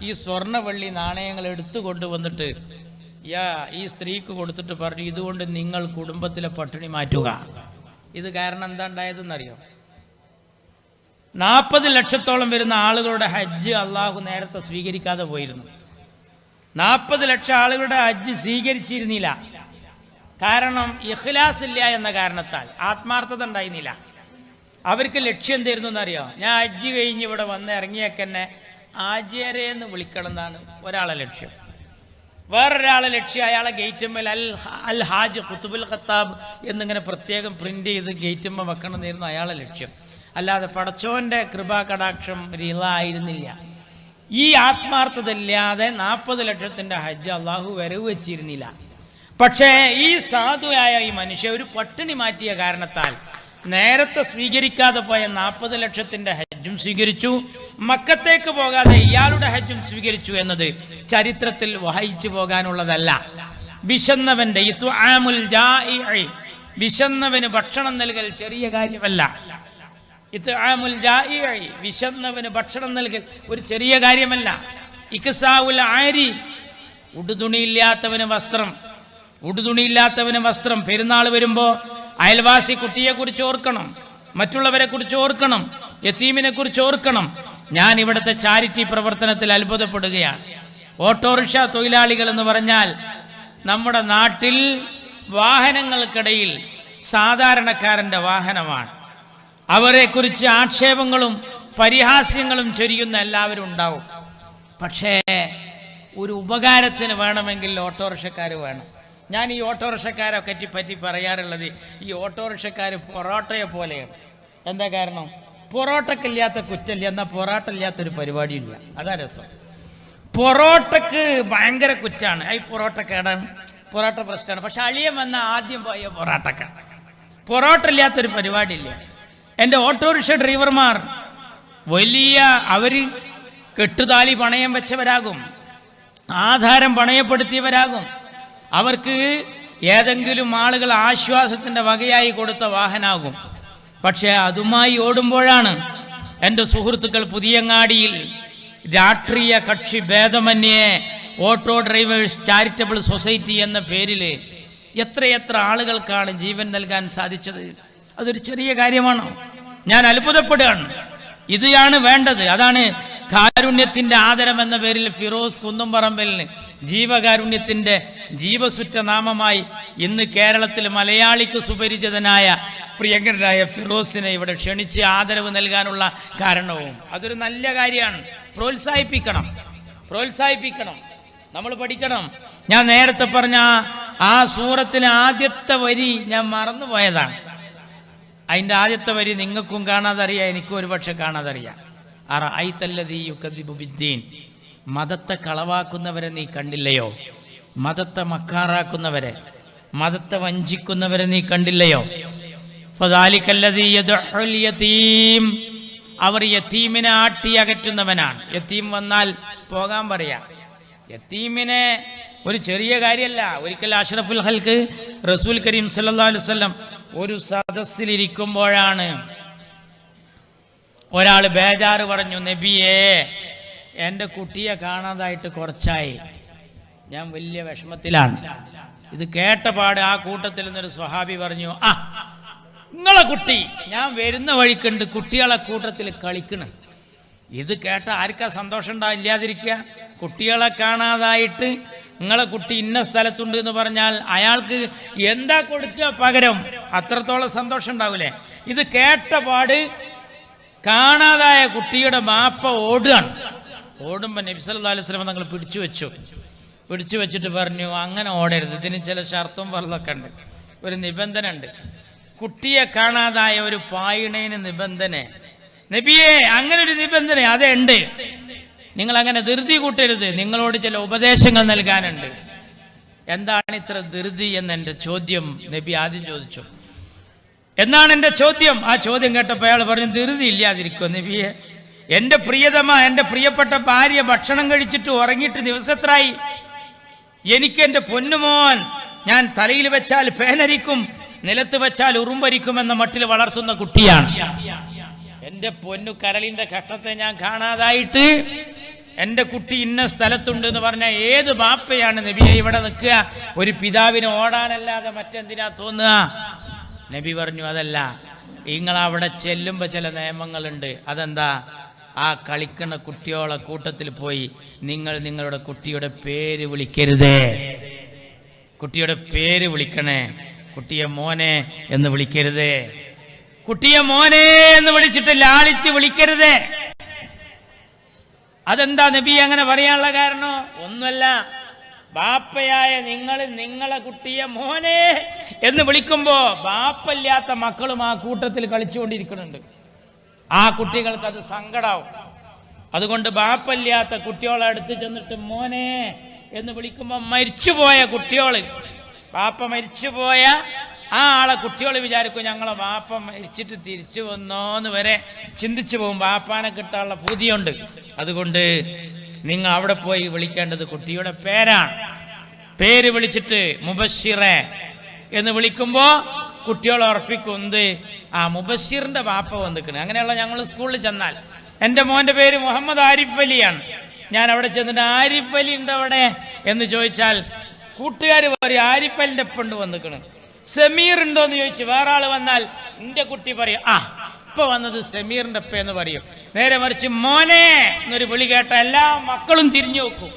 S1: ഈ സ്വർണ്ണവെള്ളി നാണയങ്ങൾ എടുത്തു കൊണ്ടുവന്നിട്ട് ഈ സ്ത്രീക്ക് കൊടുത്തിട്ട് പറഞ്ഞു, ഇതുകൊണ്ട് നിങ്ങൾ കുടുംബത്തിലെ പട്ടിണി മാറ്റുക. ഇത് കാരണം എന്താ ഉണ്ടായതെന്നറിയോ? 40 ലക്ഷത്തോളം വരുന്ന ആളുകളുടെ ഹജ്ജ് അള്ളാഹു നേരത്തെ സ്വീകരിക്കാതെ പോയിരുന്നു. 40 ലക്ഷം ആളുകളുടെ ഹജ്ജ് സ്വീകരിച്ചിരുന്നില്ല. കാരണം ഇഖ്ലാസ് ഇല്ല എന്ന കാരണത്താൽ, ആത്മാർത്ഥത ഉണ്ടായിരുന്നില്ല. അവർക്ക് ലക്ഷ്യം എന്തായിരുന്നു എന്നറിയോ? ഞാൻ ഹജ്ജ് കഴിഞ്ഞ് ഇവിടെ വന്ന് ഇറങ്ങിയേക്കെന്നെ ആജിയരെന്ന് വിളിക്കണം എന്നാണ് ഒരാളെ ലക്ഷ്യം. വേറൊരാളെ ലക്ഷ്യം അയാളെ ഗേറ്റുമ്മൽ അൽ ഹാജ് ഖുതുബുൽ ഖത്താബ് എന്നിങ്ങനെ പ്രത്യേകം പ്രിന്റ് ചെയ്ത് ഗേറ്റുമ്മ വെക്കണം എന്നായിരുന്നു അയാളെ ലക്ഷ്യം. അല്ലാതെ പടച്ചോന്റെ കൃപാ കടാക്ഷം ആയിരുന്നില്ല. ഈ ആത്മാർത്ഥത ഇല്ലാതെ 40 ലക്ഷത്തിന്റെ ഹജ്ജ് അള്ളാഹു വരവ് വെച്ചിരുന്നില്ല. പക്ഷേ ഈ സാധുവായ ഈ മനുഷ്യ ഒരു പട്ടിണി മാറ്റിയ കാരണത്താൽ നേരത്തെ സ്വീകരിക്കാതെ പോയ 40 ലക്ഷത്തിന്റെ ഹജ്ജും സ്വീകരിച്ചു, മക്കത്തേക്ക് പോകാതെ ഇയാളുടെ ഹജ്ജും സ്വീകരിച്ചു എന്നത് ചരിത്രത്തിൽ വായിച്ചു പോകാനുള്ളതല്ല. വിശന്നവന് ഭക്ഷണം നൽകൽ ചെറിയ കാര്യമല്ല. വിശന്നവന് ഭക്ഷണം നൽകൽ ഒരു ചെറിയ കാര്യമല്ല. ഇക്സാഉൽ ആരി, ഉടുതുണിയില്ലാത്തവന് വസ്ത്രം. പെരുന്നാൾ വരുമ്പോൾ അയൽവാസി കുട്ടിയെ കുറിച്ച് ഓർക്കണം, മറ്റുള്ളവരെ കുറിച്ച് ഓർക്കണം, യതീമിനെ കുറിച്ച് ഓർക്കണം. ഞാൻ ഇവിടുത്തെ ചാരിറ്റി പ്രവർത്തനത്തിൽ അത്ഭുതപ്പെടുകയാണ്. ഓട്ടോറിക്ഷ തൊഴിലാളികൾ എന്ന് പറഞ്ഞാൽ നമ്മുടെ നാട്ടിൽ വാഹനങ്ങൾക്കിടയിൽ സാധാരണക്കാരൻ്റെ വാഹനമാണ്. അവരെ കുറിച്ച് ആക്ഷേപങ്ങളും പരിഹാസ്യങ്ങളും ചൊരിയുന്ന എല്ലാവരും ഉണ്ടാവും. പക്ഷേ ഒരു ഉപകാരത്തിന് വേണമെങ്കിൽ ഓട്ടോറിക്ഷക്കാർ വേണം. ഞാൻ ഈ ഓട്ടോറിക്ഷക്കാരൊക്കെ പറ്റി പറയാറുള്ളത്, ഈ ഓട്ടോറിക്ഷക്കാർ പൊറോട്ടയെ പോലെയാണ്. എന്താ കാരണം? പൊറോട്ടക്കില്ലാത്ത കുറ്റമില്ല, എന്നാൽ പൊറോട്ട ഇല്ലാത്തൊരു പരിപാടിയില്ല. അതാ രസം. പൊറോട്ടക്ക് ഭയങ്കര കുറ്റാണ്, ഈ പൊറോട്ട കേടാണ്, പൊറോട്ട പ്രശ്നമാണ്. പക്ഷെ അളിയൻ വന്ന ആദ്യം പോയ പൊറോട്ടക്കാണ്. പൊറോട്ട ഇല്ലാത്തൊരു പരിപാടിയില്ല. എൻ്റെ ഓട്ടോറിക്ഷ ഡ്രൈവർമാർ അവർ കെട്ടുതാലി പണയം വെച്ചവരാകും, ആധാരം പണയപ്പെടുത്തിയവരാകും. അവർക്ക് ഏതെങ്കിലും ആളുകൾ ആശ്വാസത്തിൻ്റെ വകയായി കൊടുത്ത വാഹനമാകും. പക്ഷേ അതുമായി ഓടുമ്പോഴാണ് എൻ്റെ സുഹൃത്തുക്കൾ പുതിയങ്ങാടിയിൽ രാഷ്ട്രീയ കക്ഷി ഭേദമന്യേ ഓട്ടോ ഡ്രൈവേഴ്സ് ചാരിറ്റബിൾ സൊസൈറ്റി എന്ന പേരിൽ എത്രയെത്ര ആളുകൾക്കാണ് ജീവൻ നൽകാൻ സാധിച്ചത്. അതൊരു ചെറിയ കാര്യമാണോ? ഞാൻ അത്ഭുതപ്പെടുകയാണ്. ഇതാണ് വേണ്ടത്. അതാണ് കാരുണ്യത്തിൻ്റെ ആദരം എന്ന പേരിൽ ഫിറോസ് കുന്നുംപറമ്പലിന് ജീവകാരുണ്യത്തിൻ്റെ ജീവസുറ്റ നാമമായി ഇന്ന് കേരളത്തിൽ മലയാളിക്ക് സുപരിചിതനായ പ്രിയങ്കരനായ ഫിറോസിനെ ഇവിടെ ക്ഷണിച്ച് ആദരവ് നൽകാനുള്ള കാരണവും അതൊരു നല്ല കാര്യമാണ്. പ്രോത്സാഹിപ്പിക്കണം, നമ്മൾ പഠിക്കണം. ഞാൻ നേരത്തെ പറഞ്ഞ ആ സൂറത്തിലെ ആദ്യത്തെ വരി ഞാൻ മറന്നുപോയതാണ്. അതിൻ്റെ ആദ്യത്തെ വരി നിങ്ങൾക്കും കാണാതറിയാം, എനിക്കും ഒരുപക്ഷെ കാണാതറിയാം. മതത്തെ കളവാക്കുന്നവരെ നീ കണ്ടില്ലയോ? മതത്തെ മക്കാറാക്കുന്നവരെ, മതത്തെ വഞ്ചിക്കുന്നവരെ നീ കണ്ടില്ലയോ? അവർ യതീമിനെ ആട്ടി അകറ്റുന്നവനാണ്. യതീം വന്നാൽ പോകാൻ പറയാം. യതീമിനെ ഒരു ചെറിയ കാര്യമല്ല. ഒരിക്കൽ അഷ്റഫുൽ ഖൽക്ക് റസൂൽ കരീം സല്ലല്ലാഹു അലൈഹി വസല്ലം ഒരു സദസ്സിലിരിക്കുമ്പോഴാണ് ഒരാൾ ബേജാറ് പറഞ്ഞു, നബിയേ എൻ്റെ കുട്ടിയെ കാണാതായിട്ട് കുറച്ചായി, ഞാൻ വലിയ വിഷമത്തിലാണ്. ഇത് കേട്ടപാട് ആ കൂട്ടത്തിൽ നിന്നൊരു സ്വഹാബി പറഞ്ഞു, ആ നിങ്ങളെ കുട്ടി ഞാൻ വരുന്ന വഴിക്കുണ്ട് കുട്ടികളെ കൂട്ടത്തിൽ കളിക്കണം. ഇത് കേട്ട ആർക്കാ സന്തോഷം ഉണ്ടാവില്ലാതിരിക്കുക? കുട്ടികളെ കാണാതായിട്ട് നിങ്ങളെ കുട്ടി ഇന്ന സ്ഥലത്തുണ്ട് എന്ന് പറഞ്ഞാൽ അയാൾക്ക് എന്താ കൊടുക്കുക പകരം? അത്രത്തോളം സന്തോഷം ഉണ്ടാവില്ലേ? ഇത് കേട്ടപാട് കാണാതായ കുട്ടിയുടെ മാപ്പ ഓടുകയാണ്. ഓടുമ്പോൾ നബി സല്ലല്ലാഹു അലൈഹി വസല്ലം തങ്ങൾ പിടിച്ചു വെച്ചിട്ട് പറഞ്ഞു, അങ്ങനെ ഓടരുത്, ഇതിന് ചില ഷർത്തും ഫർളൊക്കെ ഉണ്ട്, ഒരു നിബന്ധന ഉണ്ട്. കുട്ടിയെ കാണാതായ ഒരു പായിണേന് നിബന്ധന, നബിയെ അങ്ങനെ ഒരു നിബന്ധന അതേ ഉണ്ട്, നിങ്ങൾ അങ്ങനെ ധൃതി കൂട്ടരുത്, നിങ്ങളോട് ചില ഉപദേശങ്ങൾ നൽകാനുണ്ട്. എന്താണ് ഇത്ര ധൃതി എന്നെൻ്റെ ചോദ്യം നബി ആദ്യം ചോദിച്ചു. എന്നാണ് എൻ്റെ ചോദ്യം. ആ ചോദ്യം കേട്ടപ്പോൾ അയാൾ പറഞ്ഞു, ധൃതി ഇല്ലാതിരിക്കുമോ നബിയെ? എൻ്റെ പ്രിയതമ, എൻ്റെ പ്രിയപ്പെട്ട ഭാര്യ ഭക്ഷണം കഴിച്ചിട്ട് ഉറങ്ങിയിട്ട് ദിവസത്രായി. എനിക്ക് എൻ്റെ പൊന്നുമോൻ ഞാൻ തലയിൽ വെച്ചാൽ പേനരിക്കും, നിലത്ത് വെച്ചാൽ ഉറുമ്പരിക്കുമെന്ന മട്ടിൽ വളർത്തുന്ന കുട്ടിയാണ്. എൻ്റെ പൊന്നു കരളിൻ്റെ കഷ്ടത്തെ ഞാൻ കാണാതായിട്ട് എൻ്റെ കുട്ടി ഇന്ന സ്ഥലത്തുണ്ട് എന്ന് പറഞ്ഞാൽ ഏത് ബാപ്പയാണ് നബിയെ ഇവിടെ നിൽക്കുക? ഒരു പിതാവിന് ഓടാനല്ലാതെ മറ്റെന്തിനാ തോന്നുക? നബി പറഞ്ഞു, അതല്ല, നിങ്ങൾ അവിടെ ചെല്ലുമ്പോൾ ചില നിയമങ്ങളുണ്ട്. അതെന്താ? ആ കളിക്കുന്ന കുട്ടിയോളെ കൂട്ടത്തിൽ പോയി നിങ്ങൾ നിങ്ങളുടെ കുട്ടിയുടെ പേര് വിളിക്കരുതേ. കുട്ടിയുടെ പേര് വിളിക്കണേ. കുട്ടിയെ മോനെ എന്ന് വിളിക്കരുതേ. കുട്ടിയെ മോനെ എന്ന് വിളിച്ചിട്ട് ലാളിച്ച് വിളിക്കരുതേ. അതെന്താ നബി അങ്ങനെ പറയാനുള്ള കാരണം? ഒന്നുമല്ല, ബാപ്പയായ നിങ്ങൾ നിങ്ങളെ കുട്ടിയെ മോനെ എന്ന് വിളിക്കുമ്പോ ബാപ്പല്ലാത്ത മക്കളും ആ കൂട്ടത്തിൽ കളിച്ചുകൊണ്ടിരിക്കുന്നുണ്ട്. ആ കുട്ടികൾക്ക് അത് സങ്കടാവും. അതുകൊണ്ട് ബാപ്പല്ലാത്ത കുട്ടികളെ അടുത്ത് ചെന്നിട്ട് മോനെ എന്ന് വിളിക്കുമ്പോൾ മരിച്ചുപോയ കുട്ടികള്, ബാപ്പ മരിച്ചുപോയ ആ ആളെ കുട്ടികൾ വിചാരിക്കും ഞങ്ങളെ ബാപ്പ മരിച്ചിട്ട് തിരിച്ചു വന്നോന്ന് വരെ ചിന്തിച്ചു പോകും. ബാപ്പാനെ കിട്ടാനുള്ള പൂതിയുണ്ട്. അതുകൊണ്ട് നിങ്ങൾ അവിടെ പോയി വിളിക്കേണ്ടത് കുട്ടിയുടെ പേരാണ്. പേര് വിളിച്ചിട്ട് മുബശ്ശിറെ എന്ന് വിളിക്കുമ്പോൾ കുട്ടികൾ ഉറപ്പിക്കും, എന്ത്? ആ മുബശ്ശിറിന്റെ ബാപ്പ വന്നിക്കണ്. അങ്ങനെയുള്ള ഞങ്ങൾ സ്കൂളിൽ ചെന്നാൽ എൻ്റെ മോൻ്റെ പേര് മുഹമ്മദ് ആരിഫ് അലിയാണ്, ഞാൻ അവിടെ ചെന്നിട്ട് ആരിഫ് അലി ഉണ്ട് അവിടെ എന്ന് ചോദിച്ചാൽ കൂട്ടുകാർ പറയും ആരിഫ് അലിൻ്റെ ഒപ്പുണ്ട് വന്നിക്കണ്. സമീർ ഉണ്ടോ എന്ന് ചോദിച്ച് വേറെ ആൾ വന്നാൽ എൻ്റെ കുട്ടി പറയും, ആ ഇപ്പൊ വന്നത് സമീറിന്റെ ഒപ്പ എന്ന് പറയും. നേരെ മറിച്ച് മോനെ എന്നൊരു വിളി കേട്ട എല്ലാ മക്കളും തിരിഞ്ഞു നോക്കും.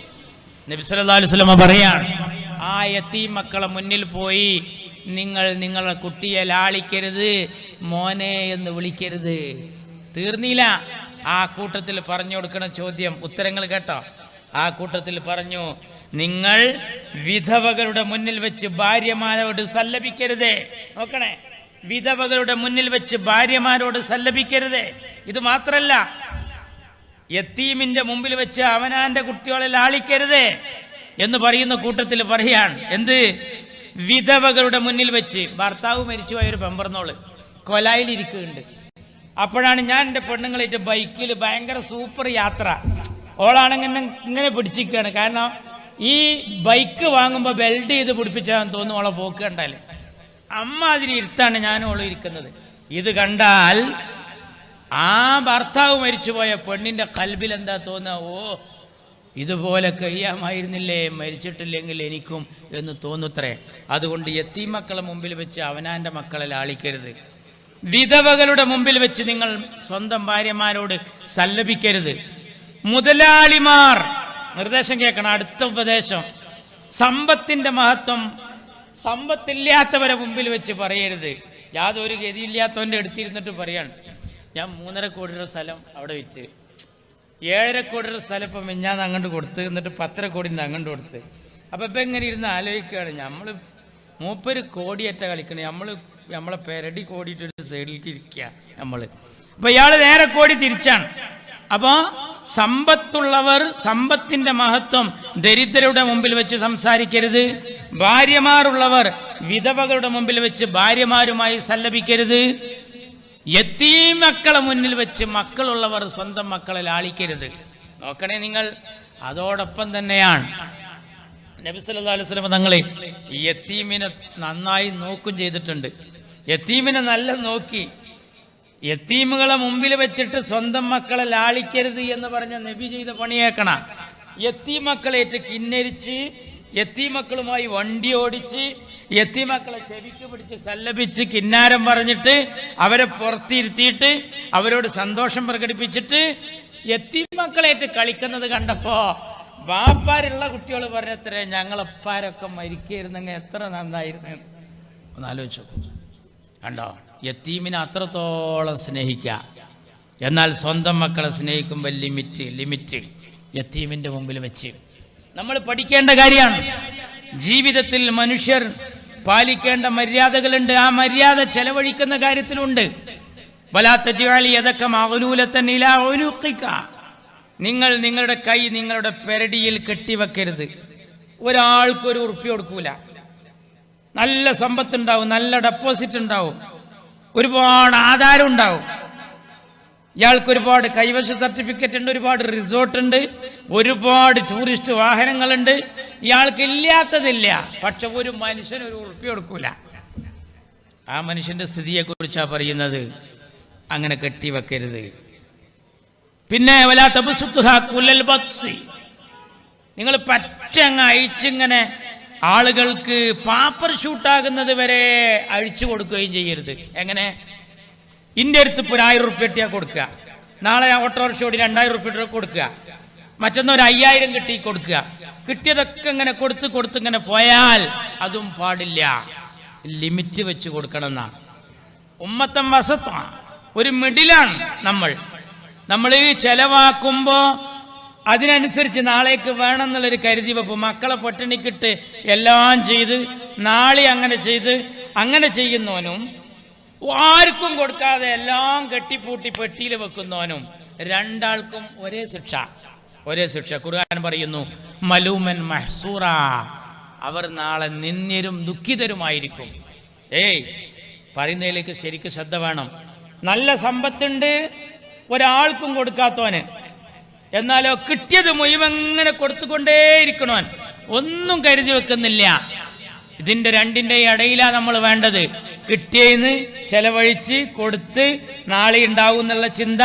S1: നബി സല്ലല്ലാഹു അലൈഹി വസല്ലം പറയാണ്, ആ യതീം മക്കളെ മുന്നിൽ പോയി നിങ്ങൾ നിങ്ങളെ കുട്ടിയെ ലാളിക്കരുത്, മോനെ എന്ന് വിളിക്കരുത്. തീർന്നില്ല. ആ കൂട്ടത്തിൽ പറഞ്ഞു കൊടുക്കണ ചോദ്യം ഉത്തരങ്ങൾ കേട്ടോ. ആ കൂട്ടത്തിൽ പറഞ്ഞു, നിങ്ങൾ വിധവകളുടെ മുന്നിൽ വെച്ച് ഭാര്യമാരോട് സല്ലപിക്കരുതേ. നോക്കണേ, വിധവകളുടെ മുന്നിൽ വെച്ച് ഭാര്യമാരോട് സല്ലപിക്കരുതേ. ഇത് മാത്രല്ല, യത്തീമിന്റെ മുമ്പിൽ വെച്ച് അവനാന്റെ കുട്ടികളെ ലാളിക്കരുതേ എന്ന് പറയുന്ന കൂട്ടത്തിൽ പറയാണ്. എന്ത്? വിധവകളുടെ മുന്നിൽ വെച്ച്. ഭർത്താവ് മരിച്ചുപോയ ഒരു പെമ്പറന്നോള് കൊലായിലിരിക്കുന്നുണ്ട്. അപ്പോഴാണ് ഞാൻ എൻ്റെ പെണ്ണുങ്ങളായിട്ട് ബൈക്കിൽ ഭയങ്കര സൂപ്പർ യാത്ര, ഓളാണെങ്കിൽ ഇങ്ങനെ പിടിച്ചിരിക്കുകയാണ്. കാരണം ഈ ബൈക്ക് വാങ്ങുമ്പോൾ ബെൽറ്റ് ചെയ്ത് പിടിപ്പിച്ചാൽ തോന്നും ഓളെ പോക്ക് കണ്ടാൽ. അമ്മ അതിന് ഇരുത്താണ് ഞാനും ഓളും ഇരിക്കുന്നത്. ഇത് കണ്ടാൽ ആ ഭർത്താവ് മരിച്ചുപോയ പെണ്ണിൻ്റെ കൽബിൽ എന്താ തോന്നുക? ഓ, ഇതുപോലെ കഴിയാമായിരുന്നില്ലേ മരിച്ചിട്ടില്ലെങ്കിൽ എനിക്കും എന്ന് തോന്നുത്രേ. അതുകൊണ്ട് യത്തീം മക്കളെ മുമ്പിൽ വെച്ച് അവനാൻ്റെ മക്കളെ ലാളിക്കരുത്. വിധവകളുടെ മുമ്പിൽ വെച്ച് നിങ്ങൾ സ്വന്തം ഭാര്യമാരോട് സല്ലപിക്കരുത്. മുതലാളിമാർ നിർദ്ദേശം കേൾക്കണം. അടുത്ത ഉപദേശം, സമ്പത്തിന്റെ മഹത്വം സമ്പത്തില്ലാത്തവരെ മുമ്പിൽ വെച്ച് പറയരുത്. യാതൊരു ഗതിയില്ലാത്തവൻ്റെ അടുത്തിരുന്നിട്ട് പറയാണ്, ഞാൻ 3.5 കോടിയുടെ സ്ഥലം അവിടെ വിറ്റ് 7.5 കോടിയുടെ സ്ഥലം ഇപ്പം മിഞ്ഞാന്ന് അങ്ങോട്ട് കൊടുത്ത്, എന്നിട്ട് 10.5 കോടിൻ്റെ അങ്ങോട്ട് കൊടുത്ത്. അപ്പം ഇപ്പം എങ്ങനെ ഇരുന്ന് ആലോചിക്കുകയാണ്, നമ്മൾ 30 കോടിയേറ്റ കളിക്കണേ, നമ്മളെ പെരടി കോടിയിട്ടൊരു സൈഡിലേക്ക് ഇരിക്കുക നമ്മൾ. അപ്പം ഇയാൾ നേരെ കോടി തിരിച്ചാണ്. അപ്പോൾ സമ്പത്തുള്ളവർ സമ്പത്തിന്റെ മഹത്വം ദരിദ്രരുടെ മുമ്പിൽ വെച്ച് സംസാരിക്കരുത്. ഭാര്യമാരുള്ളവർ വിധവകളുടെ മുമ്പിൽ വെച്ച് ഭാര്യമാരുമായി സല്ലപിക്കരുത്. യതീം മക്കളെ മുന്നിൽ വെച്ച് മക്കളുള്ളവർ സ്വന്തം മക്കളെ ലാളിക്കരുത്. നോക്കണേ നിങ്ങൾ. അതോടൊപ്പം തന്നെയാണ് നബി സല്ലല്ലാഹു അലൈഹി വസല്ലം തങ്ങളെ യതീമിനെ നന്നായി നോക്കും ചെയ്തിട്ടുണ്ട്. യത്തീമിനെ നല്ല നോക്കി. യത്തീമുകളെ മുമ്പിൽ വെച്ചിട്ട് സ്വന്തം മക്കളെ ലാളിക്കരുത് എന്ന് പറഞ്ഞ നബി ചെയ്ത പണിയേക്കണ. യത്തീമക്കളേറ്റ് കിന്നരിച്ച്, യത്തീമക്കളുമായി വണ്ടി ഓടിച്ച്, യത്തീമക്കളെ ചെവിക്ക് പിടിച്ച് സല്ലപിച്ച് കിന്നാരം പറഞ്ഞിട്ട് അവരെ പുറത്തിരുത്തിയിട്ട് അവരോട് സന്തോഷം പ്രകടിപ്പിച്ചിട്ട് യത്തീമക്കളേറ്റ് കളിക്കുന്നത് കണ്ടപ്പോ വാപ്പാരുള്ള കുട്ടികൾ പറഞ്ഞത്രേ, ഞങ്ങളപ്പാരൊക്കെ മരിക്കായിരുന്നെങ്കിൽ എത്ര നന്നായിരുന്നു. ഒന്ന് ആലോചിച്ചു കണ്ടോ? യത്തീമിനെ അത്രത്തോളം സ്നേഹിക്കുക. എന്നാൽ സ്വന്തം മക്കളെ സ്നേഹിക്കുമ്പോൾ ലിമിറ്റ് യത്തീമിന്റെ മുമ്പിൽ വെച്ച് നമ്മൾ പഠിക്കേണ്ട കാര്യമാണ്. ജീവിതത്തിൽ മനുഷ്യർ പാലിക്കേണ്ട മര്യാദകളുണ്ട്. ആ മര്യാദ ചെലവഴിക്കുന്ന കാര്യത്തിലുണ്ട്. നിങ്ങൾ നിങ്ങളുടെ കൈ നിങ്ങളുടെ പെരടിയിൽ കെട്ടിവെക്കരുത്. ഒരാൾക്കൊരു ഉറുപ്പ്യ കൊടുക്കൂല. നല്ല സമ്പത്തുണ്ടാവും, നല്ല ഡെപ്പോസിറ്റ് ഉണ്ടാവും, ഒരുപാട് ആധാരം ഉണ്ടാവും. ഇയാൾക്ക് ഒരുപാട് കൈവശ സർട്ടിഫിക്കറ്റ് ഉണ്ട്, ഒരുപാട് റിസോർട്ട് ഉണ്ട്, ഒരുപാട് ടൂറിസ്റ്റ് വാഹനങ്ങളുണ്ട്. ഇയാൾക്ക് ഇല്ലാത്തതില്ല. പക്ഷെ ഒരു മനുഷ്യൻ ഒരു ഉറുപ്പ്യ കൊടുക്കൂല. ആ മനുഷ്യന്റെ സ്ഥിതിയെ കുറിച്ചാണ് പറയുന്നത്. അങ്ങനെ കെട്ടിവെക്കരുത്. പിന്നെ നിങ്ങൾ പറ്റങ്ങ് അയച്ചിങ്ങനെ ആളുകൾക്ക് പാപ്പർ ഷൂട്ടാകുന്നത് വരെ അഴിച്ചു കൊടുക്കുകയും ചെയ്യരുത്. എങ്ങനെ? ഇന്റെ അടുത്ത് ഇപ്പോൾ 1000 റുപ്യ കിട്ടിയാൽ കൊടുക്കുക, നാളെ ഓട്ടോറിക്ഷ ഓടി 2000 റുപ്യ കൊടുക്കുക, മറ്റൊന്നൊരു 5000 കിട്ടി കൊടുക്കുക. കിട്ടിയതൊക്കെ ഇങ്ങനെ കൊടുത്ത് ഇങ്ങനെ പോയാൽ അതും പാടില്ല. ലിമിറ്റ് വെച്ച് കൊടുക്കണം എന്നാ. ഉമ്മത്തം വസത്ത, ഒരു മിഡിലാണ് നമ്മൾ ചെലവാക്കുമ്പോൾ അതിനനുസരിച്ച് നാളേക്ക് വേണം എന്നുള്ളൊരു കരുതി വെപ്പ്. മക്കളെ പട്ടിണിക്കിട്ട് എല്ലാം ചെയ്ത് നാളെ അങ്ങനെ ചെയ്യുന്നവനും ആർക്കും കൊടുക്കാതെ എല്ലാം കെട്ടിപ്പൂട്ടി പെട്ടിയിൽ വെക്കുന്നവനും രണ്ടാൾക്കും ഒരേ ശിക്ഷ. ഖുർആൻ പറയുന്നു, മലൂമൻ മഹ്സൂറ, അവർ നാളെ നിന്ദ്യരും ദുഃഖിതരുമായിരിക്കും. പറയുന്നതിലേക്ക് ശരിക്കും ശ്രദ്ധ വേണം. നല്ല സമ്പത്തുണ്ട് ഒരാൾക്കും കൊടുക്കാത്തവന്, എന്നാലോ കിട്ടിയത് മുഴുവൻ ഇങ്ങനെ കൊടുത്തുകൊണ്ടേയിരിക്കണവൻ, ഒന്നും കരുതി വെക്കുന്നില്ല. ഇതിന്റെ രണ്ടിന്റെ ഇടയിലാണ് നമ്മൾ വേണ്ടത്. കിട്ടിയെന്ന് ചെലവഴിച്ച് കൊടുത്ത് നാളെ ഉണ്ടാവും എന്നുള്ള ചിന്ത,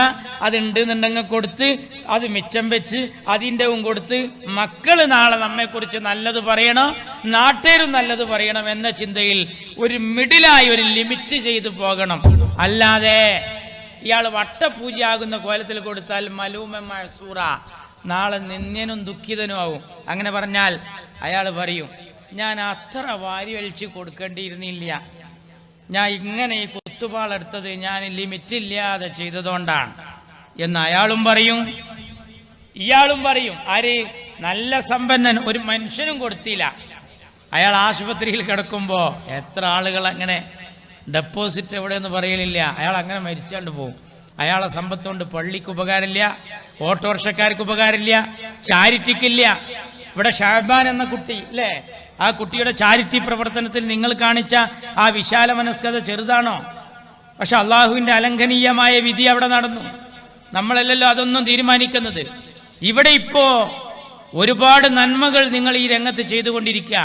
S1: അതുണ്ട് എന്നുണ്ടെങ്കിൽ കൊടുത്ത് അത് മിച്ചം വെച്ച് അതിൻ്റെ കൊടുത്ത് മക്കള് നാളെ നമ്മെക്കുറിച്ച് നല്ലത് പറയണം, നാട്ടുകാരും നല്ലത് പറയണം എന്ന ചിന്തയിൽ ഒരു മിഡിലായി ഒരു ലിമിറ്റ് ചെയ്തു പോകണം. അല്ലാതെ ഇയാൾ വട്ടപൂജയാകുന്ന കോലത്തിൽ കൊടുത്താൽ മലൂമ മഹ്സൂറ, നാളെ നിന്ദ്യനും ദുഃഖിതനും ആവും. അങ്ങനെ പറഞ്ഞാൽ അയാൾ പറയും, ഞാൻ അത്ര വാരി വലിച്ച് കൊടുക്കേണ്ടിയിരുന്നില്ല, ഞാൻ ഇങ്ങനെ ഈ കുത്തുപാളെടുത്തത് ഞാൻ ലിമിറ്റ് ഇല്ലാതെ ചെയ്തതുകൊണ്ടാണ് എന്ന് അയാളും പറയും, ഇയാളും പറയും. ആര്? നല്ല സമ്പന്നൻ ഒരു മനുഷ്യനും കൊടുത്തില്ല. അയാൾ ആശുപത്രിയിൽ കിടക്കുമ്പോൾ എത്ര ആളുകൾ അങ്ങനെ ഡെപ്പോസിറ്റ് എവിടെയെന്ന് പറയലില്ല, അയാൾ അങ്ങനെ മരിച്ചാണ്ട് പോകും. അയാളെ സമ്പത്ത് കൊണ്ട് പള്ളിക്ക് ഉപകാരമില്ല, ഓട്ടോറിക്ഷക്കാർക്ക് ഉപകാരമില്ല, ചാരിറ്റിക്കില്ല. ഇവിടെ ഷാബാൻ എന്ന കുട്ടി അല്ലേ, ആ കുട്ടിയുടെ ചാരിറ്റി പ്രവർത്തനത്തിൽ നിങ്ങൾ കാണിച്ച ആ വിശാല മനസ്കത ചെറുതാണോ? പക്ഷെ അള്ളാഹുവിൻ്റെ അലംഘനീയമായ വിധി അവിടെ നടന്നു. നമ്മളല്ലല്ലോ അതൊന്നും തീരുമാനിക്കുന്നത്. ഇവിടെ ഇപ്പോ ഒരുപാട് നന്മകൾ നിങ്ങൾ ഈ രംഗത്ത് ചെയ്തുകൊണ്ടിരിക്കുക.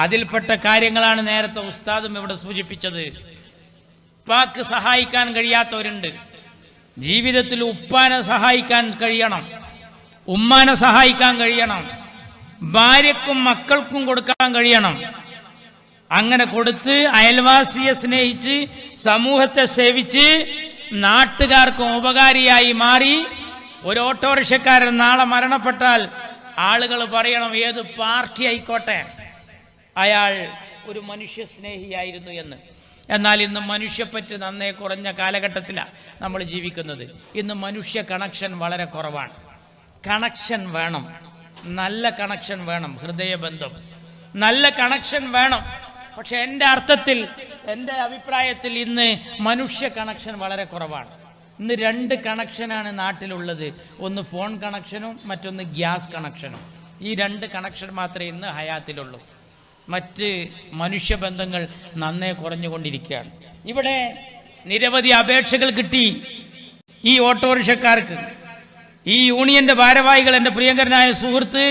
S1: അതിൽപ്പെട്ട കാര്യങ്ങളാണ് നേരത്തെ ഉസ്താദും ഇവിടെ സൂചിപ്പിച്ചത്. ഉപ്പാക്ക് സഹായിക്കാൻ കഴിയാത്തവരുണ്ട്. ജീവിതത്തിൽ ഉപ്പാനെ സഹായിക്കാൻ കഴിയണം, ഉമ്മാനെ സഹായിക്കാൻ കഴിയണം, ഭാര്യക്കും മക്കൾക്കും കൊടുക്കാൻ കഴിയണം. അങ്ങനെ കൊടുത്ത് അയൽവാസിയെ സ്നേഹിച്ച് സമൂഹത്തെ സേവിച്ച് നാട്ടുകാർക്കും ഉപകാരിയായി മാറി ഒരു ഓട്ടോറിക്ഷക്കാരൻ നാളെ മരണപ്പെട്ടാൽ ആളുകൾ പറയണം, ഏത് പാർട്ടി ആയിക്കോട്ടെ അയാൾ ഒരു മനുഷ്യ സ്നേഹിയായിരുന്നു എന്ന്. എന്നാൽ ഇന്ന് മനുഷ്യപ്പറ്റ് നന്നേ കുറഞ്ഞ കാലഘട്ടത്തിലാണ് നമ്മൾ ജീവിക്കുന്നത്. ഇന്ന് മനുഷ്യ കണക്ഷൻ വളരെ കുറവാണ്. കണക്ഷൻ വേണം, നല്ല കണക്ഷൻ വേണം, ഹൃദയബന്ധം, നല്ല കണക്ഷൻ വേണം. പക്ഷെ എൻ്റെ അഭിപ്രായത്തിൽ ഇന്ന് മനുഷ്യ കണക്ഷൻ വളരെ കുറവാണ്. ഇന്ന് 2 കണക്ഷനാണ് നാട്ടിലുള്ളത്. ഒന്ന് ഫോൺ കണക്ഷനും മറ്റൊന്ന് ഗ്യാസ് കണക്ഷനും. ഈ 2 കണക്ഷൻ മാത്രമേ ഇന്ന് ഹയാത്തിലുള്ളൂ. മറ്റ് മനുഷ്യബന്ധങ്ങൾ നന്നേ കുറഞ്ഞുകൊണ്ടിരിക്കുകയാണ്. ഇവിടെ നിരവധി അപേക്ഷകൾ കിട്ടി ഈ ഓട്ടോറിക്ഷക്കാർക്ക്. ഈ യൂണിയന്റെ ഭാരവാഹികൾ, എൻ്റെ പ്രിയങ്കരനായ സുഹൃത്ത്